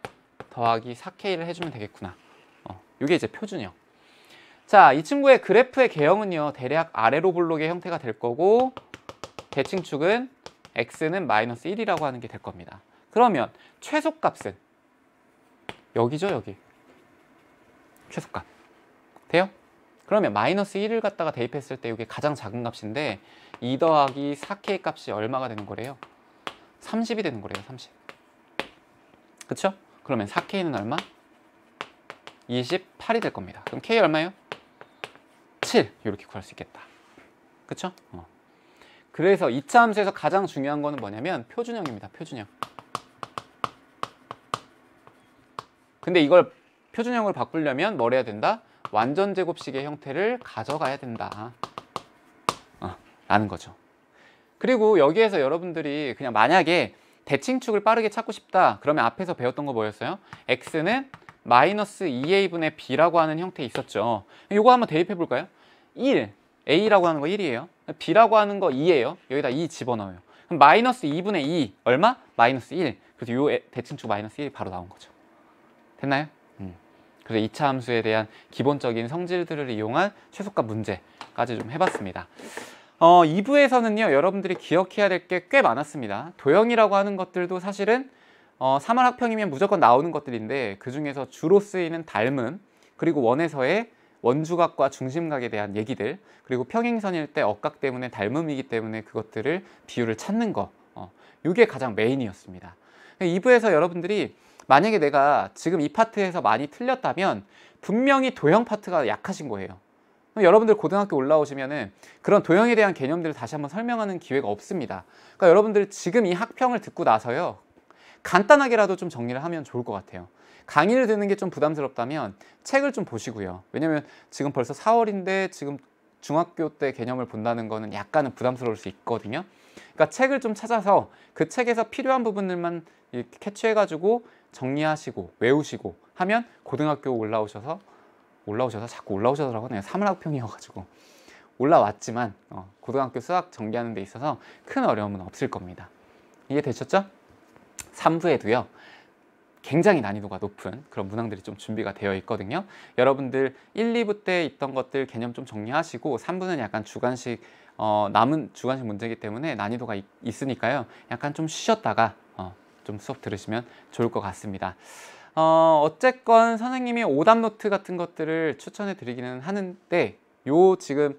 더하기 4k를 해주면 되겠구나. 이게 이제 표준형. 자, 이 친구의 그래프의 개형은요. 대략 아래로 볼록의 형태가 될 거고 대칭축은 x는 마이너스 1이라고 하는 게 될 겁니다. 그러면 최소값은 여기죠, 여기. 최소값. 돼요? 그러면 마이너스 1을 갖다가 대입했을 때 이게 가장 작은 값인데 2 더하기 4k 값이 얼마가 되는 거래요? 30이 되는 거래요, 30. 그쵸? 그러면 4k는 얼마? 28이 될 겁니다. 그럼 k 얼마예요? 7. 이렇게 구할 수 있겠다. 그쵸? 그래서 2차 함수에서 가장 중요한 거는 뭐냐면 표준형입니다. 표준형. 근데 이걸 표준형으로 바꾸려면 뭘 해야 된다? 완전 제곱식의 형태를 가져가야 된다. 라는 거죠. 그리고 여기에서 여러분들이 그냥 만약에 대칭축을 빠르게 찾고 싶다. 그러면 앞에서 배웠던 거 뭐였어요? x는 마이너스 2a분의 b라고 하는 형태 있었죠. 이거 한번 대입해 볼까요? 1, a라고 하는 거 1이에요. b라고 하는 거 2예요. 여기다 2 집어넣어요. 그럼 마이너스 2분의 2 얼마? 마이너스 1. 그래서 요 대칭축 마이너스 1이 바로 나온 거죠. 됐나요? 그래서 2차 함수에 대한 기본적인 성질들을 이용한 최소값 문제까지 좀 해봤습니다. 2부에서는요, 여러분들이 기억해야 될 게 꽤 많았습니다. 도형이라고 하는 것들도 사실은 3월 학평이면 무조건 나오는 것들인데 그 중에서 주로 쓰이는 닮음, 그리고 원에서의 원주각과 중심각에 대한 얘기들, 그리고 평행선일 때 억각 때문에 닮음이기 때문에 그것들을 비율을 찾는 거, 이게 가장 메인이었습니다. 2부에서 여러분들이 만약에 내가 지금 이 파트에서 많이 틀렸다면 분명히 도형 파트가 약하신 거예요. 여러분들 고등학교 올라오시면은 그런 도형에 대한 개념들을 다시 한번 설명하는 기회가 없습니다. 그러니까 여러분들 지금 이 학평을 듣고 나서요, 간단하게라도 좀 정리를 하면 좋을 것 같아요. 강의를 듣는 게 좀 부담스럽다면 책을 좀 보시고요. 왜냐면 지금 벌써 4월인데 지금 중학교 때 개념을 본다는 거는 약간은 부담스러울 수 있거든요. 그러니까 책을 좀 찾아서 그 책에서 필요한 부분들만 이렇게 캐치해가지고 정리하시고 외우시고 하면 고등학교 올라오셔서 자꾸 올라오셔서라고 하네요. 3월 학평이어가지고 올라왔지만 고등학교 수학 전개하는 데 있어서 큰 어려움은 없을 겁니다. 이해되셨죠? 3부에도요 굉장히 난이도가 높은 그런 문항들이 좀 준비가 되어 있거든요. 여러분들 1, 2부 때 있던 것들 개념 좀 정리하시고 3부는 약간 주관식 남은 주관식 문제이기 때문에 난이도가 있으니까요. 약간 좀 쉬셨다가 좀 수업 들으시면 좋을 것 같습니다. 어쨌건 선생님이 오답 노트 같은 것들을 추천해 드리기는 하는데 요 지금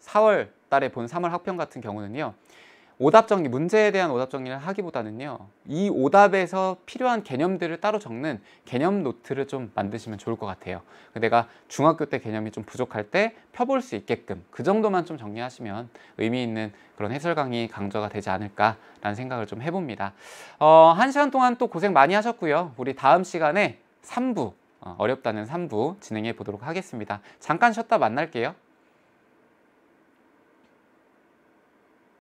4월 달에 본 3월 학평 같은 경우는요. 오답 정리, 문제에 대한 오답 정리를 하기보다는요, 이 오답에서 필요한 개념들을 따로 적는 개념 노트를 좀 만드시면 좋을 것 같아요. 내가 중학교 때 개념이 좀 부족할 때 펴볼 수 있게끔 그 정도만 좀 정리하시면 의미 있는 그런 해설 강의 강좌가 되지 않을까라는 생각을 좀 해봅니다. 1시간 동안 또 고생 많이 하셨고요. 우리 다음 시간에 3부, 어렵다는 3부 진행해 보도록 하겠습니다. 잠깐 쉬었다 만날게요.